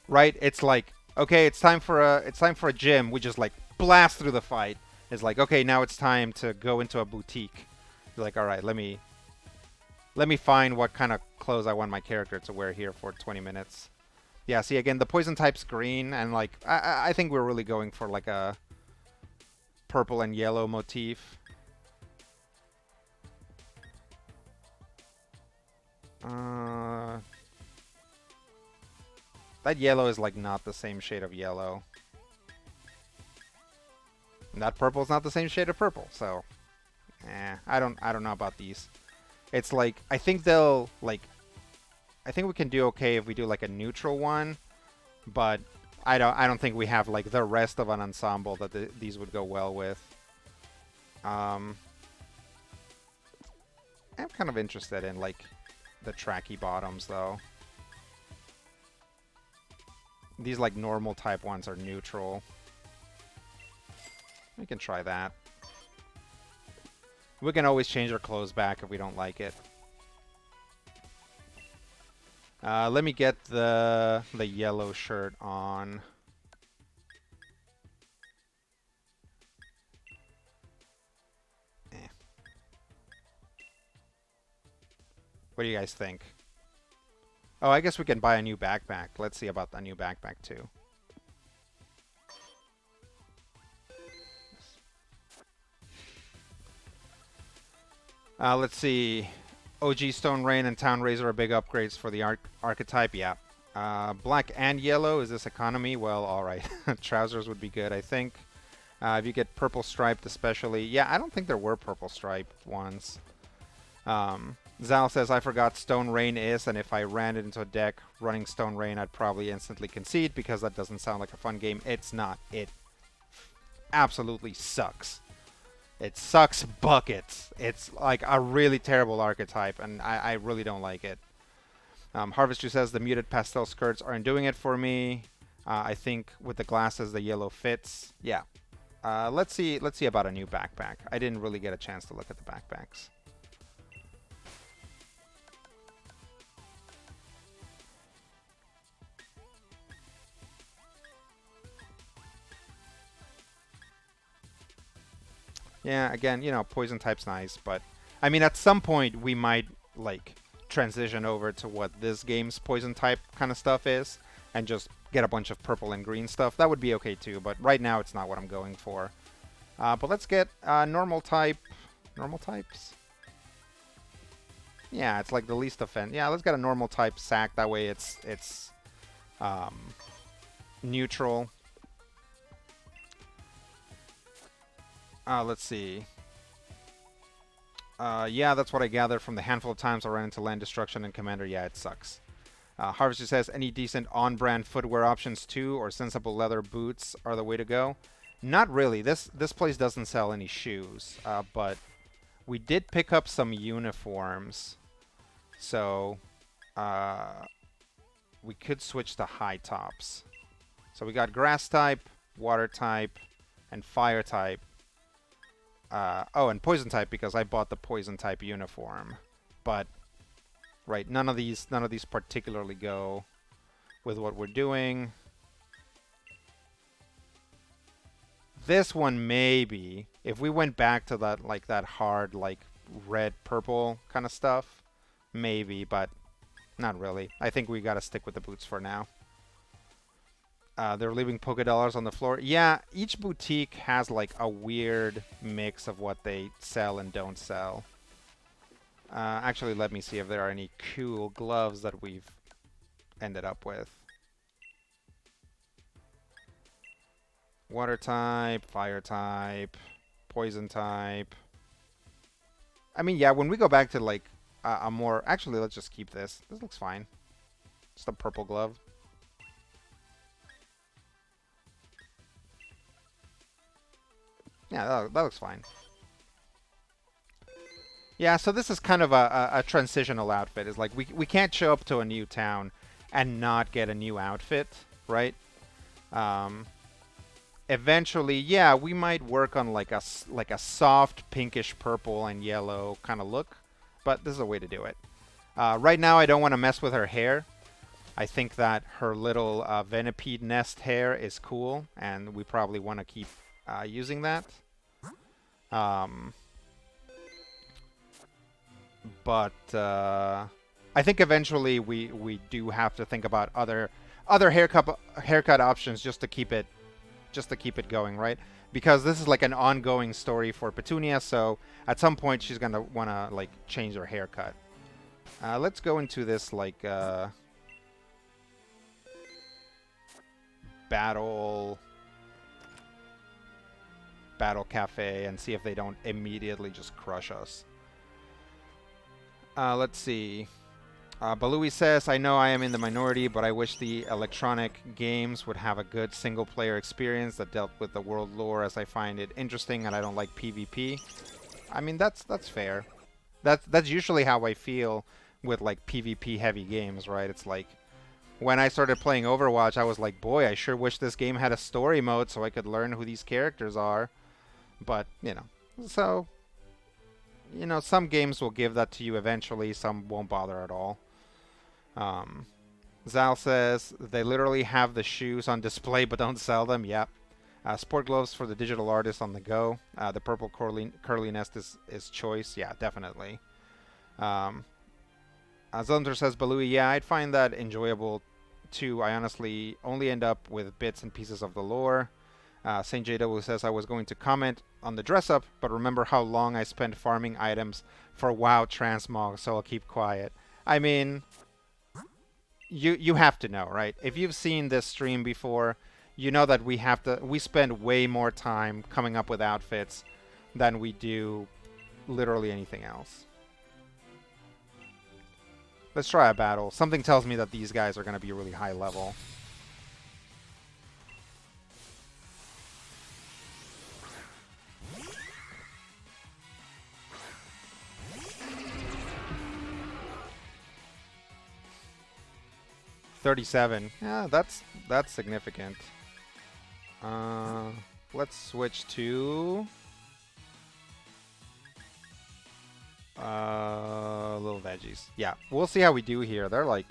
Right? It's like, okay, it's time for a gym. We just like blast through the fight. It's like, okay, now it's time to go into a boutique. You're like, all right, let me find what kind of clothes I want my character to wear here for 20 minutes. Yeah, see, again, the poison type's green, and like, I think we're really going for like a purple and yellow motif. That yellow is like not the same shade of yellow. And that purple's not the same shade of purple, so I don't know about these. It's like, I think they'll like I think we can do okay if we do like a neutral one, but I don't think we have like the rest of an ensemble that these would go well with. I'm kind of interested in like the tracky bottoms though. These like normal type ones are neutral. We can try that. We can always change our clothes back if we don't like it. Let me get the yellow shirt on. What do you guys think? Oh, I guess we can buy a new backpack. Let's see about the new backpack too. Let's see. OG Stone Rain and Town Razor are big upgrades for the archetype. Yeah. Black and yellow. Is this economy? Well, alright. Trousers would be good, I think. If you get purple striped especially. Yeah, I don't think there were purple striped ones. Zal says, I forgot Stone Rain is, and if I ran it into a deck running Stone Rain, I'd probably instantly concede because that doesn't sound like a fun game. It's not. It absolutely sucks. It sucks buckets. It's like a really terrible archetype, and I really don't like it. Harvester says the muted pastel skirts aren't doing it for me. I think with the glasses, the yellow fits. Yeah. Let's see about a new backpack. I didn't really get a chance to look at the backpacks. Yeah, again, you know, poison type's nice, but I mean, at some point we might like transition over to what this game's poison type kind of stuff is, and just get a bunch of purple and green stuff. That would be okay too, but right now it's not what I'm going for. But let's get normal type. Normal types. Yeah, it's like the least offense. Yeah, let's get a normal type sack. That way it's neutral. Let's see. Yeah, that's what I gathered from the handful of times I ran into land destruction and Commander. Yeah, it sucks. Harvester says, any decent on-brand footwear options too, or sensible leather boots are the way to go? Not really. This place doesn't sell any shoes, but we did pick up some uniforms, so we could switch to high tops. So we got grass type, water type, and fire type. Oh, and poison type because I bought the poison type uniform. But right, none of these particularly go with what we're doing. This one maybe, if we went back to that like that hard like red purple kind of stuff, maybe, but not really. I think we got to stick with the boots for now. They're leaving polka dollars on the floor. Yeah, each boutique has like a weird mix of what they sell and don't sell. Actually, let me see if there are any cool gloves that we've ended up with. Water type, fire type, poison type. I mean, yeah, when we go back to like a more... Actually, let's just keep this. This looks fine. Just a purple glove. Yeah, that looks fine. Yeah, so this is kind of a transitional outfit. It's like we can't show up to a new town and not get a new outfit, right? Eventually, yeah, we might work on like a soft pinkish purple and yellow kind of look, but this is a way to do it. Right now, I don't want to mess with her hair. I think that her little venipede nest hair is cool, and we probably want to keep using that. But I think eventually we do have to think about other haircut options just to keep it going, right? Because this is like an ongoing story for Petunia, so at some point she's gonna wanna like change her haircut. Let's go into this like battle cafe and see if they don't immediately just crush us. Let's see. Balui says, I know I am in the minority, but I wish the electronic games would have a good single-player experience that dealt with the world lore, as I find it interesting and I don't like PvP. I mean, that's fair. That's usually how I feel with like PvP heavy games, right? It's like when I started playing Overwatch, I was like, boy, I sure wish this game had a story mode so I could learn who these characters are. But, so, some games will give that to you eventually, some won't bother at all. Zal says, they literally have the shoes on display but don't sell them. Yep. Sport gloves for the digital artist on the go. The purple curly nest is choice. Yeah, definitely. Zylindr says, Balui, yeah, I'd find that enjoyable too. I honestly only end up with bits and pieces of the lore. St. JW says, I was going to comment on the dress up, but remember how long I spent farming items for WoW transmog, so I'll keep quiet. I mean, you have to know, right? If you've seen this stream before, you know that we spend way more time coming up with outfits than we do literally anything else. Let's try a battle. Something tells me that these guys are going to be really high level. $37. Yeah, that's significant. Let's switch to little veggies. Yeah, we'll see how we do here. They're like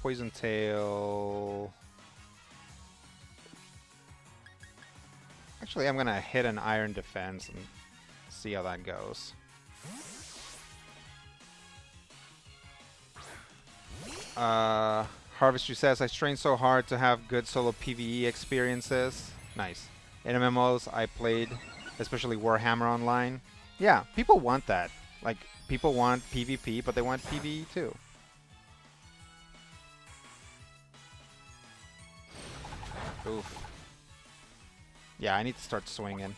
poison tail. Actually, I'm gonna hit an iron defense and see how that goes. Harvestry says, I strained so hard to have good solo PvE experiences. Nice. In MMOs I played, especially Warhammer Online. Yeah, people want that. Like, people want PvP, but they want PvE too. Oof. Yeah, I need to start swinging.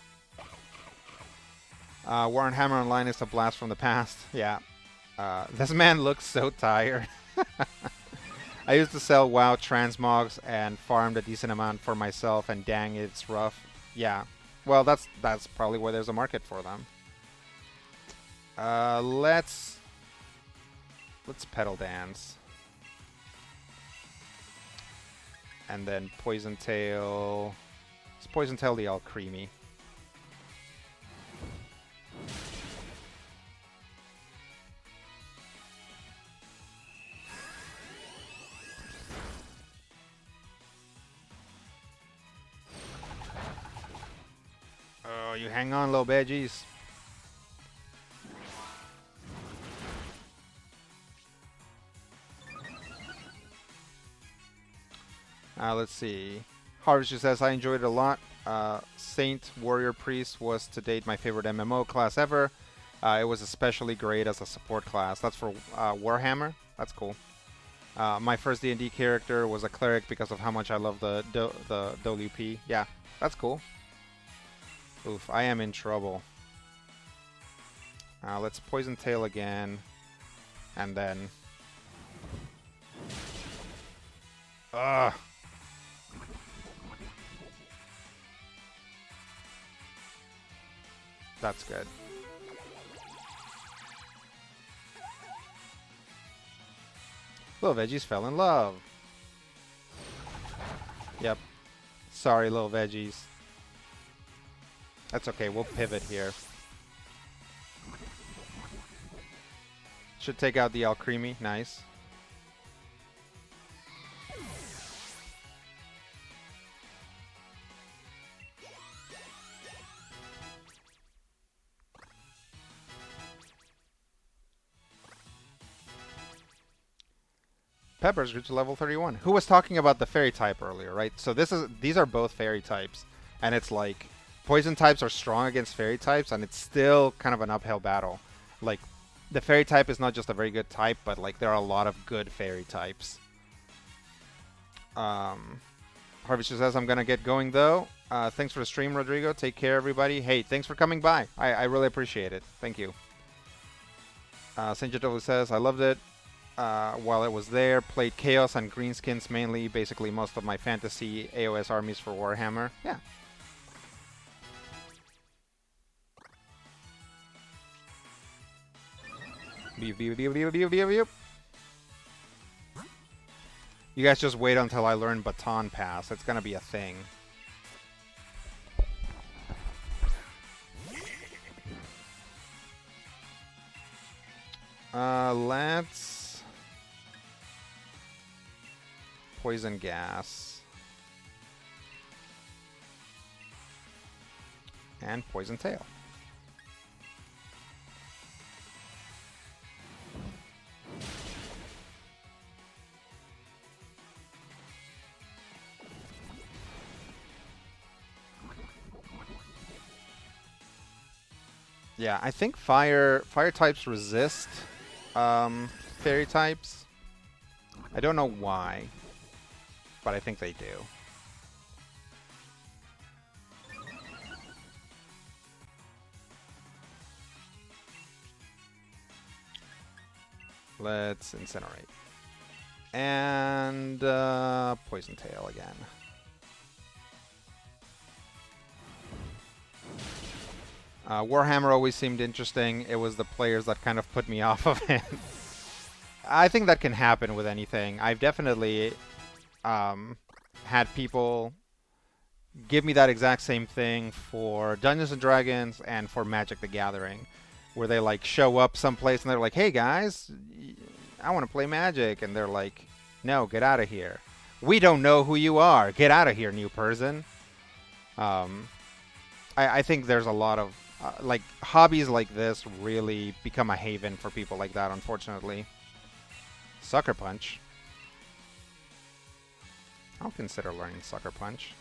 Warhammer Online is a blast from the past. Yeah. This man looks so tired. I used to sell WoW transmogs and farmed a decent amount for myself, and dang, it's rough. Yeah. Well, that's probably where there's a market for them. Let's pedal dance. And then Poison Tail. Let's Poison Tail the Alcremie. Oh, you hang on, little veggies. Let's see. Harvester says, I enjoyed it a lot. Saint Warrior Priest was to date my favorite MMO class ever. It was especially great as a support class. That's for Warhammer. That's cool. My first D&D character was a cleric because of how much I love the WP. Yeah, that's cool. Oof, I am in trouble. Let's Poison Tail again. And then... Ugh. That's good. Little veggies fell in love. Yep. Sorry, little veggies. That's okay, we'll pivot here. Should take out the Alcremie. Nice. Peppers grew to level 31. Who was talking about the fairy type earlier, right? So these are both fairy types, and it's like poison types are strong against fairy types, and it's still kind of an uphill battle. Like, the fairy type is not just a very good type, but like there are a lot of good fairy types. Harvester says, I'm gonna get going though. Thanks for the stream, Rodrigo. Take care, everybody. Hey, thanks for coming by. I really appreciate it. Thank you. Saint Jadolu says, I loved it while it was there. Played Chaos and Greenskins mainly, basically most of my fantasy AOS armies for Warhammer. Yeah. Beep, beep, beep, beep, beep, beep, beep. You guys just wait until I learn Baton Pass. It's gonna be a thing. Let's... Poison Gas. And Poison Tail. Yeah, I think fire types resist fairy types. I don't know why, but I think they do. Let's Incinerate. And Poison Tail again. Warhammer always seemed interesting. It was the players that kind of put me off of it. I think that can happen with anything. I've definitely had people give me that exact same thing for Dungeons and Dragons and for Magic the Gathering, where they like show up someplace and they're like, "Hey guys, I want to play Magic," and they're like, "No, get out of here. We don't know who you are. Get out of here, new person." I think there's a lot of like hobbies like this really become a haven for people like that, unfortunately. Sucker Punch. I'll consider learning Sucker Punch.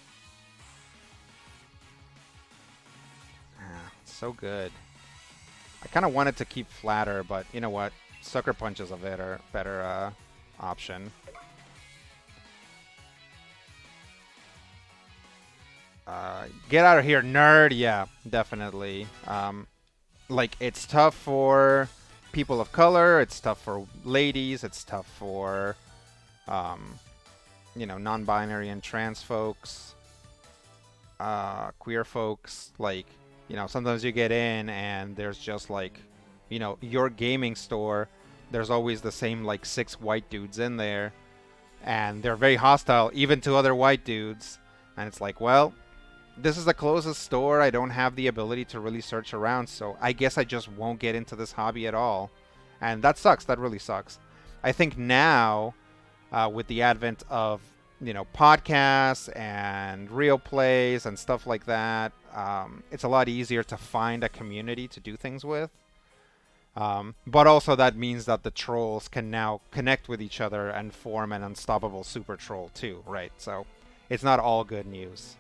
Ah, so good. I kind of wanted to keep Flatter, but you know what? Sucker Punch is a better option. Get out of here, nerd! Yeah, definitely. Like, it's tough for people of color, it's tough for ladies, it's tough for, you know, non-binary and trans folks, queer folks. Like, you know, sometimes you get in and there's just like, you know, your gaming store, there's always the same like 6 white dudes in there, and they're very hostile even to other white dudes, and it's like, well, this is the closest store. I don't have the ability to really search around, so I guess I just won't get into this hobby at all. And that sucks. That really sucks. I think now, with the advent of, you know, podcasts and real plays and stuff like that, it's a lot easier to find a community to do things with. But also that means that the trolls can now connect with each other and form an unstoppable super troll too, right? So it's not all good news.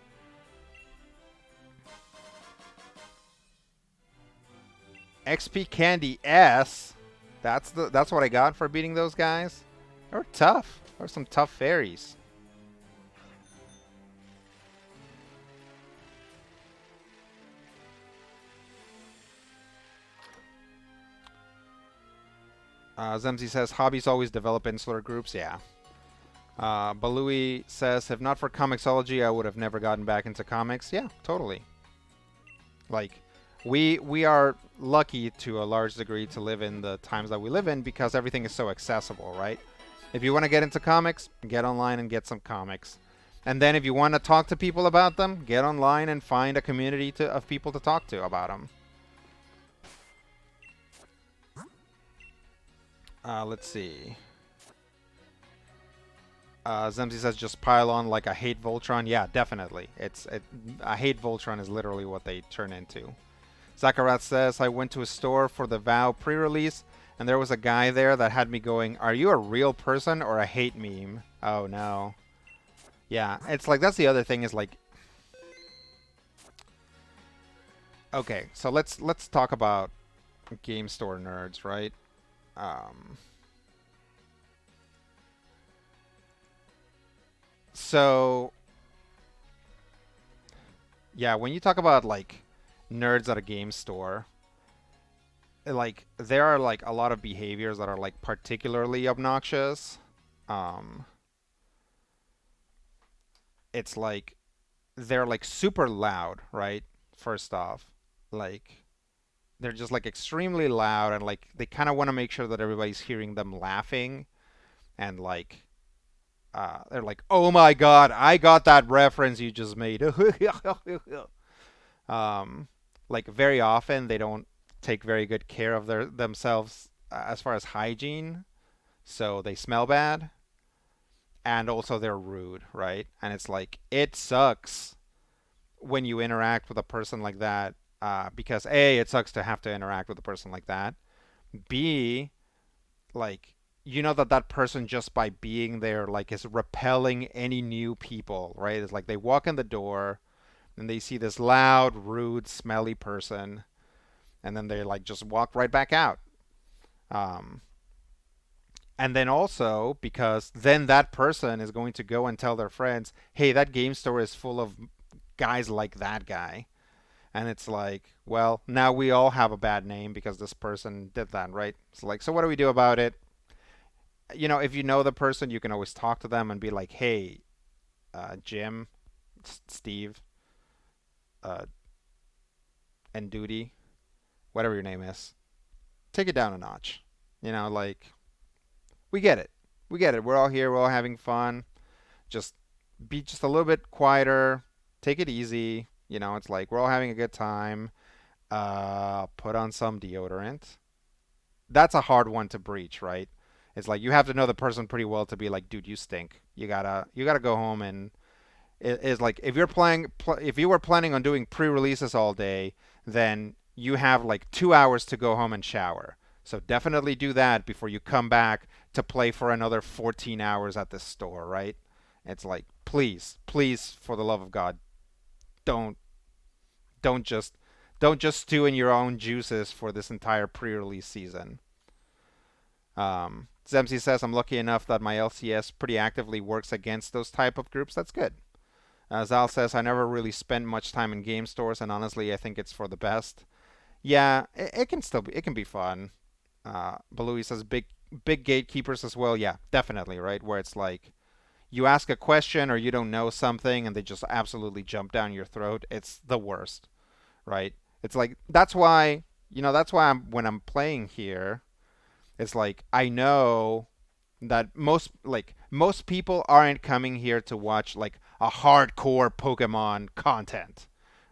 XP Candy S. That's what I got for beating those guys. They were tough. There were some tough fairies. Zemzi says, hobbies always develop insular groups. Yeah. Balui says, if not for Comixology, I would have never gotten back into comics. Yeah, totally. Like, we are lucky to a large degree to live in the times that we live in because everything is so accessible, right? If you want to get into comics, get online and get some comics. And then if you want to talk to people about them, get online and find a community of people to talk to about them. Let's see. Zemzi says just pile on like a hate Voltron. Yeah, definitely. A hate Voltron is literally what they turn into. Zakarat says, I went to a store for the WoW pre-release, and there was a guy there that had me going, are you a real person or a hate meme? Oh, no. Yeah, it's like, that's the other thing is like... Okay, so let's talk about game store nerds, right? So... Yeah, when you talk about, like, nerds at a game store, like there are like a lot of behaviors that are like particularly obnoxious. Um, it's like they're like super loud, right? First off, like they're just like extremely loud and like they kind of want to make sure that everybody's hearing them laughing and like they're like, "Oh my god, I got that reference you just made." um, like very often they don't take very good care of their themselves as far as hygiene, so they smell bad and also they're rude, right? And it's like it sucks when you interact with a person like that because A, it sucks to have to interact with a person like that. B, like you know that that person just by being there like is repelling any new people, right? It's like they walk in the door and they see this loud, rude, smelly person, and then they like just walk right back out. Um, and then also because then that person is going to go and tell their friends, "Hey, that game store is full of guys like that guy." And it's like, well, now we all have a bad name because this person did that, right? It's like, so what do we do about it? You know, if you know the person, you can always talk to them and be like, "Hey, Jim, Steve, uh, and Duty, whatever your name is, take it down a notch." You know, like we get it, we get it. We're all here, we're all having fun. Just be just a little bit quieter. Take it easy. You know, it's like we're all having a good time. Put on some deodorant. That's a hard one to breach, right? It's like you have to know the person pretty well to be like, dude, you stink. You gotta go home and it is like if you're if you were planning on doing pre-releases all day, then you have like 2 hours to go home and shower. So definitely do that before you come back to play for another 14 hours at this store, right? It's like, please, please, for the love of God, don't don't just don't just stew in your own juices for this entire pre-release season. Zemsi says I'm lucky enough that my LCS pretty actively works against those type of groups. That's good. Zal says I never really spent much time in game stores, and honestly, I think it's for the best. Yeah, it can still be, it can be fun. Balui says big gatekeepers as well. Yeah, definitely, right? Where it's like you ask a question or you don't know something, and they just absolutely jump down your throat. It's the worst, right? It's like that's why that's why when I'm playing here, it's like I know that most people aren't coming here to watch like a hardcore Pokemon content,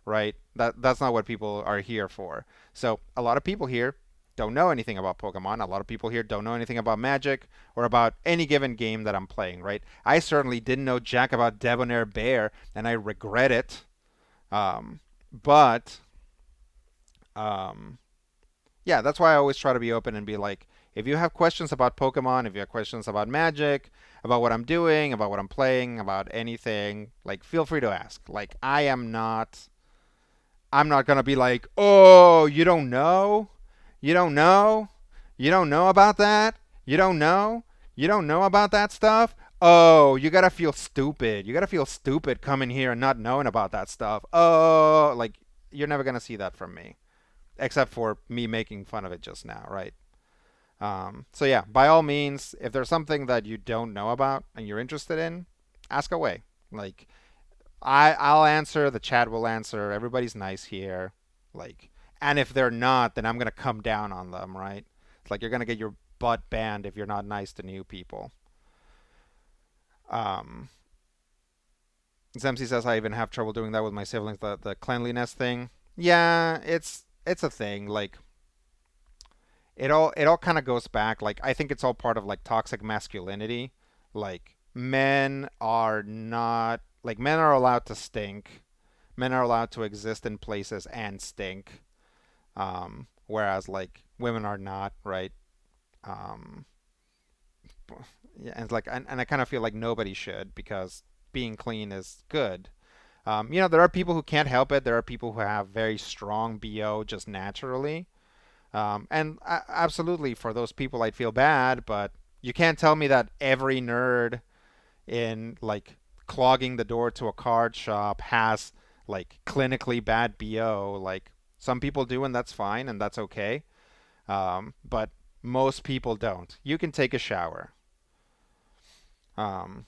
right? That's not what people are here for. So a lot of people here don't know anything about Pokemon. A lot of people here don't know anything about Magic or about any given game that I'm playing, right? I certainly didn't know jack about Debonair Bear, and I regret it. But um, yeah, that's why I always try to be open and be like, if you have questions about Pokemon, if you have questions about Magic, about what I'm doing, about what I'm playing, about anything, like feel free to ask. Like I'm not gonna be like, oh, you don't know? You don't know? You don't know about that? You don't know? You don't know about that stuff? Oh, you gotta feel stupid. You gotta feel stupid coming here and not knowing about that stuff. Oh, like you're never gonna see that from me, except for me making fun of it just now, right? So yeah, by all means, if there's something that you don't know about and you're interested in, ask away. Like I'll answer, the chat will answer. Everybody's nice here. Like, and if they're not, then I'm gonna come down on them, right? It's like you're gonna get your butt banned if you're not nice to new people. Um, Zemsi says I even have trouble doing that with my siblings. The cleanliness thing. Yeah, it's a thing. Like it all kind of goes back. Like I think it's all part of like toxic masculinity. Like men are allowed to stink. Men are allowed to exist in places and stink. Whereas like women are not, right? Um, yeah, and it's like and I kind of feel like nobody should because being clean is good. There are people who can't help it. There are people who have very strong BO just naturally. And absolutely, for those people, I'd feel bad, but you can't tell me that every nerd in like clogging the door to a card shop has like clinically bad BO. Like some people do, and that's fine, and that's okay. But most people don't. You can take a shower. Um,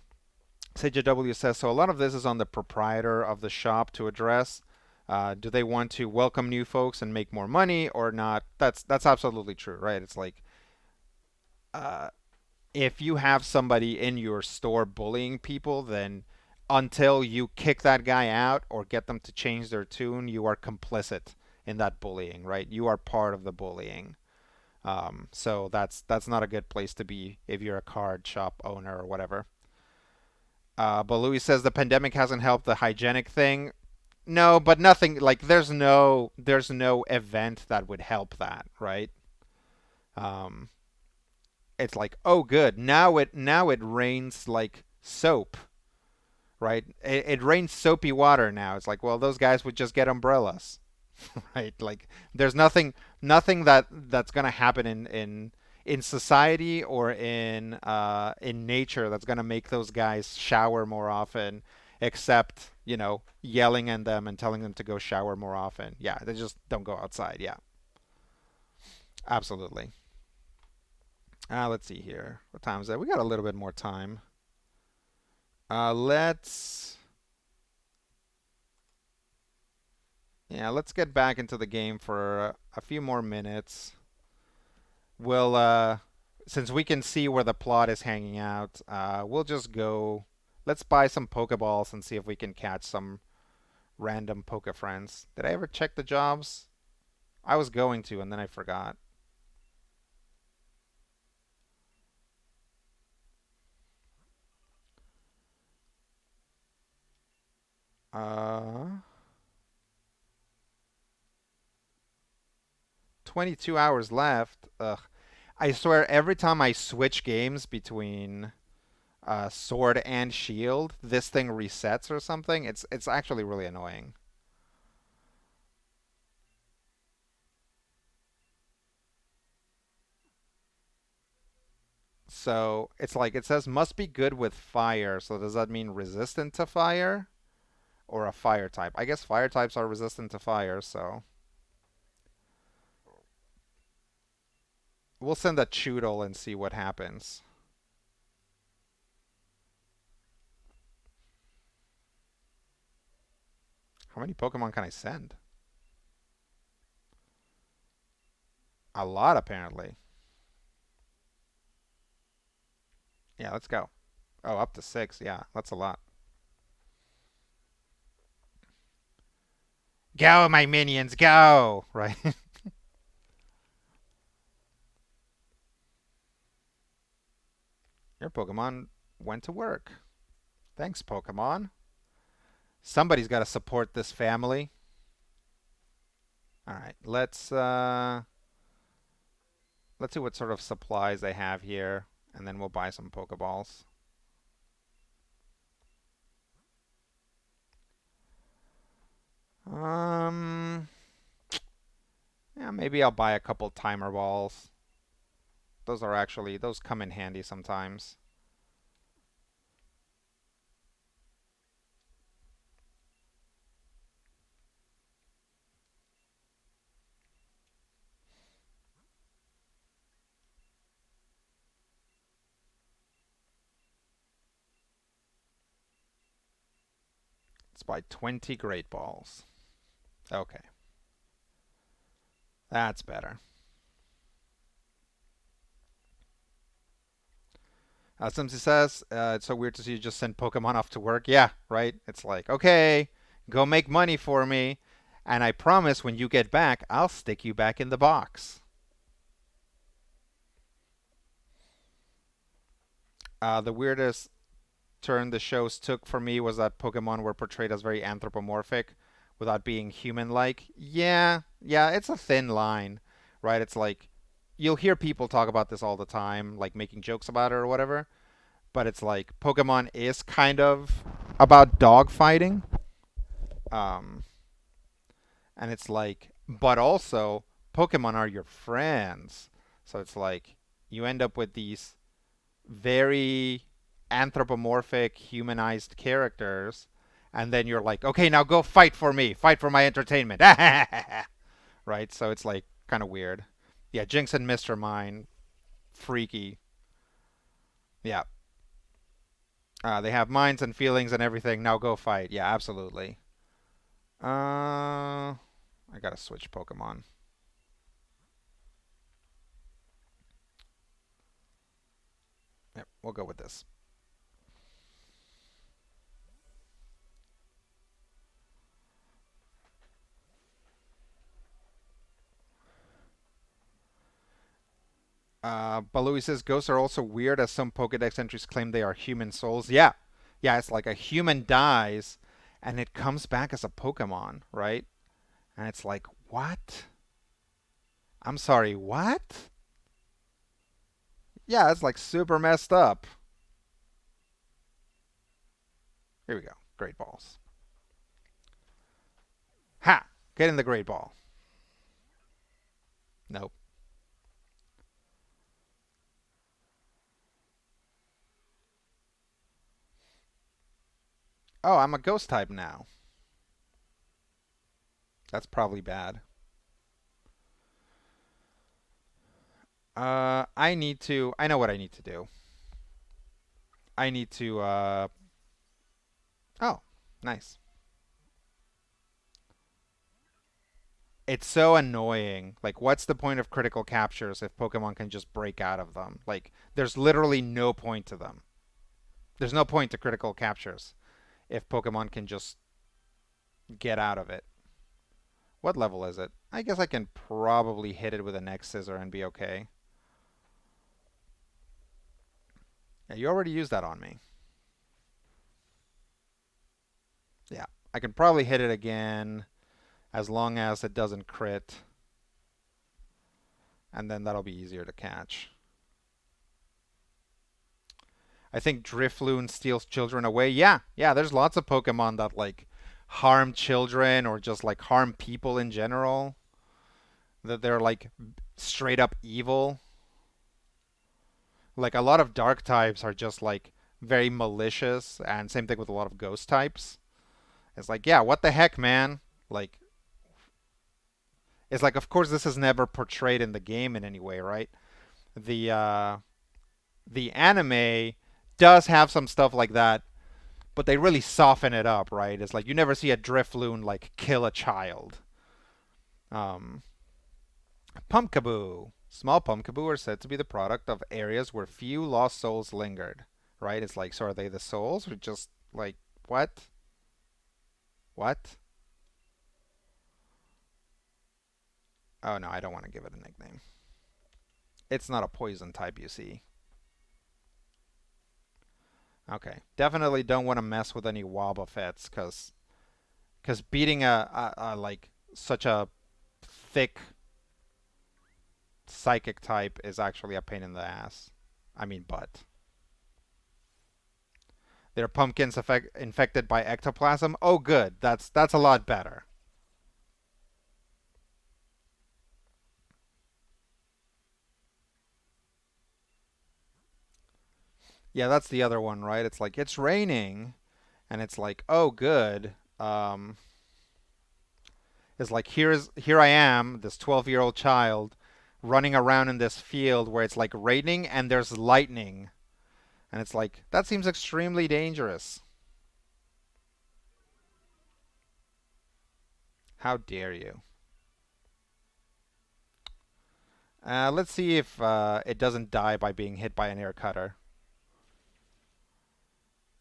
CJW says so. A lot of this is on the proprietor of the shop to address. Do they want to welcome new folks and make more money or not? That's absolutely true, right? It's like uh, if you have somebody in your store bullying people, then until you kick that guy out or get them to change their tune, you are complicit in that bullying, right? You are part of the bullying. So that's not a good place to be if you're a card shop owner or whatever. But Louis says the pandemic hasn't helped the hygienic thing. No, but nothing like there's no event that would help that, right? Um, it's like, oh, good. Now it rains like soap, right? It rains soapy water now. It's like, well, those guys would just get umbrellas, right? Like, there's nothing that's gonna happen in society or in nature that's gonna make those guys shower more often, except yelling at them and telling them to go shower more often. Yeah, they just don't go outside. Yeah, absolutely. Let's see here. What time is that? We got a little bit more time. Let's let's get back into the game for a few more minutes. We'll since we can see where the plot is hanging out, we'll just go. Let's buy some Pokeballs and see if we can catch some random Poke friends. Did I ever check the jobs? I was going to, and then I forgot. 22 hours left. Ugh. I swear, every time I switch games between Sword and Shield, this thing resets or something. It's actually really annoying. So it's like it says must be good with fire. So does that mean resistant to fire or a fire type? I guess fire types are resistant to fire, so we'll send a Choodle and see what happens. How many Pokemon can I send? A lot, apparently. Yeah, let's go. Oh, up to six. Yeah, that's a lot. Go, my minions, go! Right? Your Pokemon went to work. Thanks, Pokemon. Somebody's got to support this family. All right, let's see what sort of supplies they have here, and then we'll buy some Pokeballs. Um, yeah, maybe I'll buy a couple timer balls. Those come in handy sometimes. Let's buy 20 Great Balls. Okay, that's better. Simsy says, it's so weird to see you just send Pokemon off to work. Yeah, right? It's like, okay, go make money for me, and I promise when you get back, I'll stick you back in the box. The weirdest turn the shows took for me was that Pokemon were portrayed as very anthropomorphic without being human-like. Yeah, yeah, it's a thin line, right? It's like you'll hear people talk about this all the time, like making jokes about it or whatever, but it's like Pokemon is kind of about dog fighting. Um, and it's like, but also Pokemon are your friends. So it's like you end up with these very anthropomorphic, humanized characters, and then you're like, okay, now go fight for me, fight for my entertainment, right? So it's like kind of weird. Yeah, Jinx and Mr. Mime, freaky. Yeah. They have minds and feelings and everything. Now go fight. Yeah, absolutely. I gotta switch Pokemon. Yep, we'll go with this. Balui says ghosts are also weird as some Pokedex entries claim they are human souls. Yeah. Yeah, it's like a human dies and it comes back as a Pokemon, right? And it's like, what? I'm sorry, what? Yeah, it's like super messed up. Here we go. Great balls. Ha! Get in the great ball. Nope. Oh, I'm a ghost type now. That's probably bad. I know what I need to do. I need to, oh, nice. It's so annoying. Like, what's the point of critical captures if Pokemon can just break out of them? Like, there's literally no point to them. There's no point to critical captures if Pokemon can just get out of it. What level is it? I guess I can probably hit it with a next scissor and be okay. Yeah, you already used that on me. Yeah, I can probably hit it again as long as it doesn't crit, and then that'll be easier to catch. I think Drifloon steals children away. Yeah, yeah, there's lots of Pokemon that like harm children or just like harm people in general. That they're like straight up evil. Like a lot of dark types are just like very malicious, and same thing with a lot of ghost types. It's like, yeah, what the heck, man? Like, it's like, of course, this is never portrayed in the game in any way, right? The uh, the anime does have some stuff like that, but they really soften it up, right? It's like you never see a Drifloon like kill a child. Um, Pumpkaboo. Small Pumpkaboo are said to be the product of areas where few lost souls lingered, right? It's like, so are they the souls or just like what? What? Oh no, I don't want to give it a nickname. It's not a poison type, you see. Okay, definitely don't want to mess with any Wobbuffets because beating a like such a thick psychic type is actually a pain in the ass. I mean, butt. Their pumpkins infected by ectoplasm. Oh, good. That's a lot better. Yeah, that's the other one, right? It's like it's raining, and it's like, oh, good. It's like here I am, this 12-year-old child, running around in this field where it's like raining and there's lightning, and it's like that seems extremely dangerous. How dare you? Let's see if it doesn't die by being hit by an air cutter.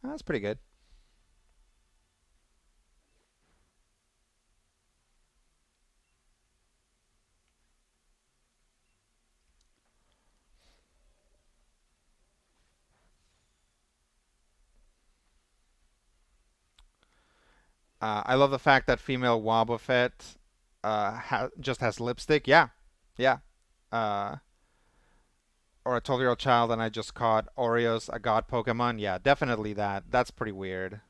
That's pretty good. I love the fact that female Wobbuffet just has lipstick. Yeah, yeah. Uh, or a 12-year-old child and I just caught Oreos, a god Pokemon. Yeah, definitely that. That's pretty weird.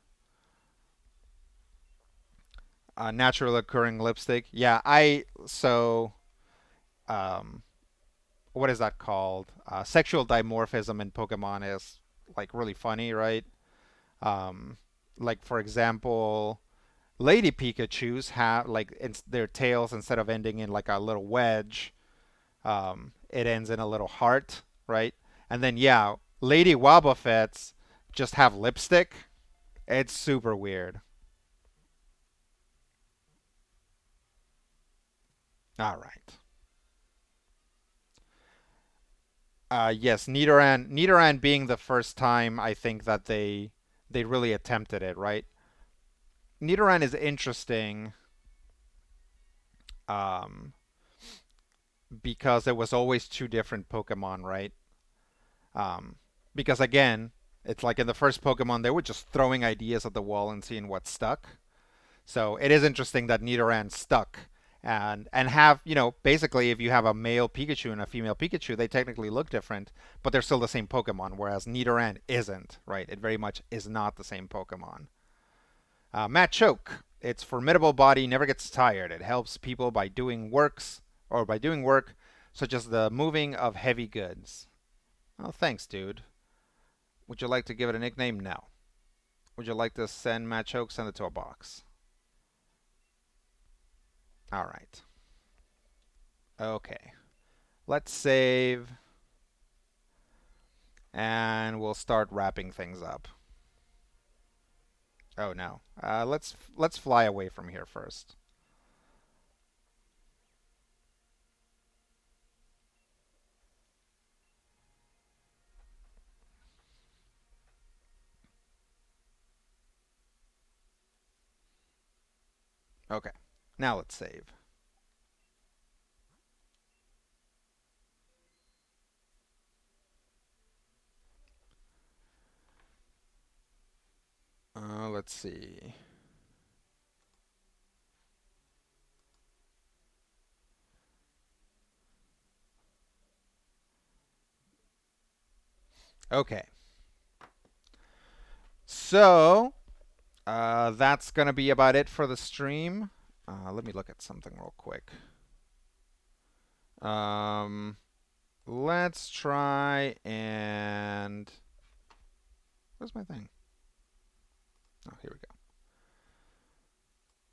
Natural occurring lipstick. Yeah, um, what is that called? Sexual dimorphism in Pokemon is like really funny, right? Um, like for example, Lady Pikachu's have like their tails instead of ending in like a little wedge, It ends in a little heart, right? And then yeah, Lady Wobbuffets just have lipstick. It's super weird. All right. Yes, Nidoran being the first time I think that they really attempted it, right? Nidoran is interesting um, because it was always two different Pokemon, right? Um, because again, it's like in the first Pokemon they were just throwing ideas at the wall and seeing what stuck. So it is interesting that Nidoran stuck and have, basically if you have a male Pikachu and a female Pikachu, they technically look different, but they're still the same Pokemon, whereas Nidoran isn't, right? It very much is not the same Pokemon. Machoke. Its formidable body never gets tired. It helps people by doing work such as the moving of heavy goods. Oh, thanks, dude. Would you like to give it a nickname? No. Would you like to send Machoke? Send it to a box. All right. Okay. Let's save and we'll start wrapping things up. Oh no. Let's fly away from here first. Okay. Now let's save. Let's see. Okay. So, that's going to be about it for the stream. Let me look at something real quick. Um, let's try and. Where's my thing? Oh, here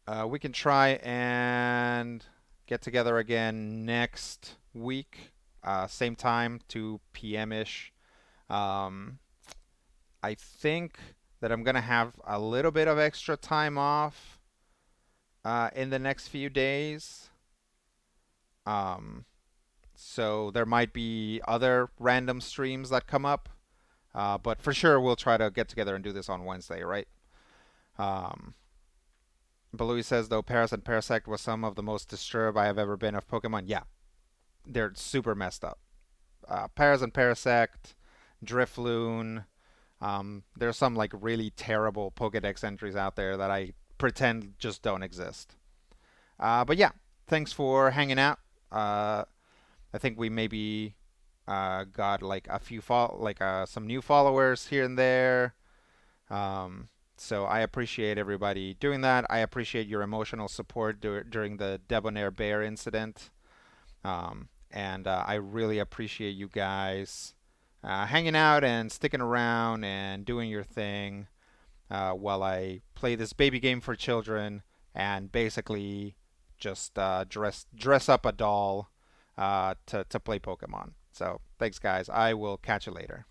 we go. We can try and get together again next week, same time, 2 p.m. ish. Um, I think that I'm gonna have a little bit of extra time off in the next few days. Um, so there might be other random streams that come up, but for sure we'll try to get together and do this on Wednesday, right? Um, Balui says though Paris and Parasect was some of the most disturbed I have ever been of Pokemon. Yeah, they're super messed up. Paras and Parasect, Drifloon. There's some like really terrible Pokedex entries out there that I pretend just don't exist. But yeah, thanks for hanging out. I think we maybe got like some new followers here and there. So I appreciate everybody doing that. I appreciate your emotional support during the Debonair Bear incident. And I really appreciate you guys hanging out and sticking around and doing your thing while I play this baby game for children and basically just dress up a doll to play Pokemon. So thanks, guys. I will catch you later.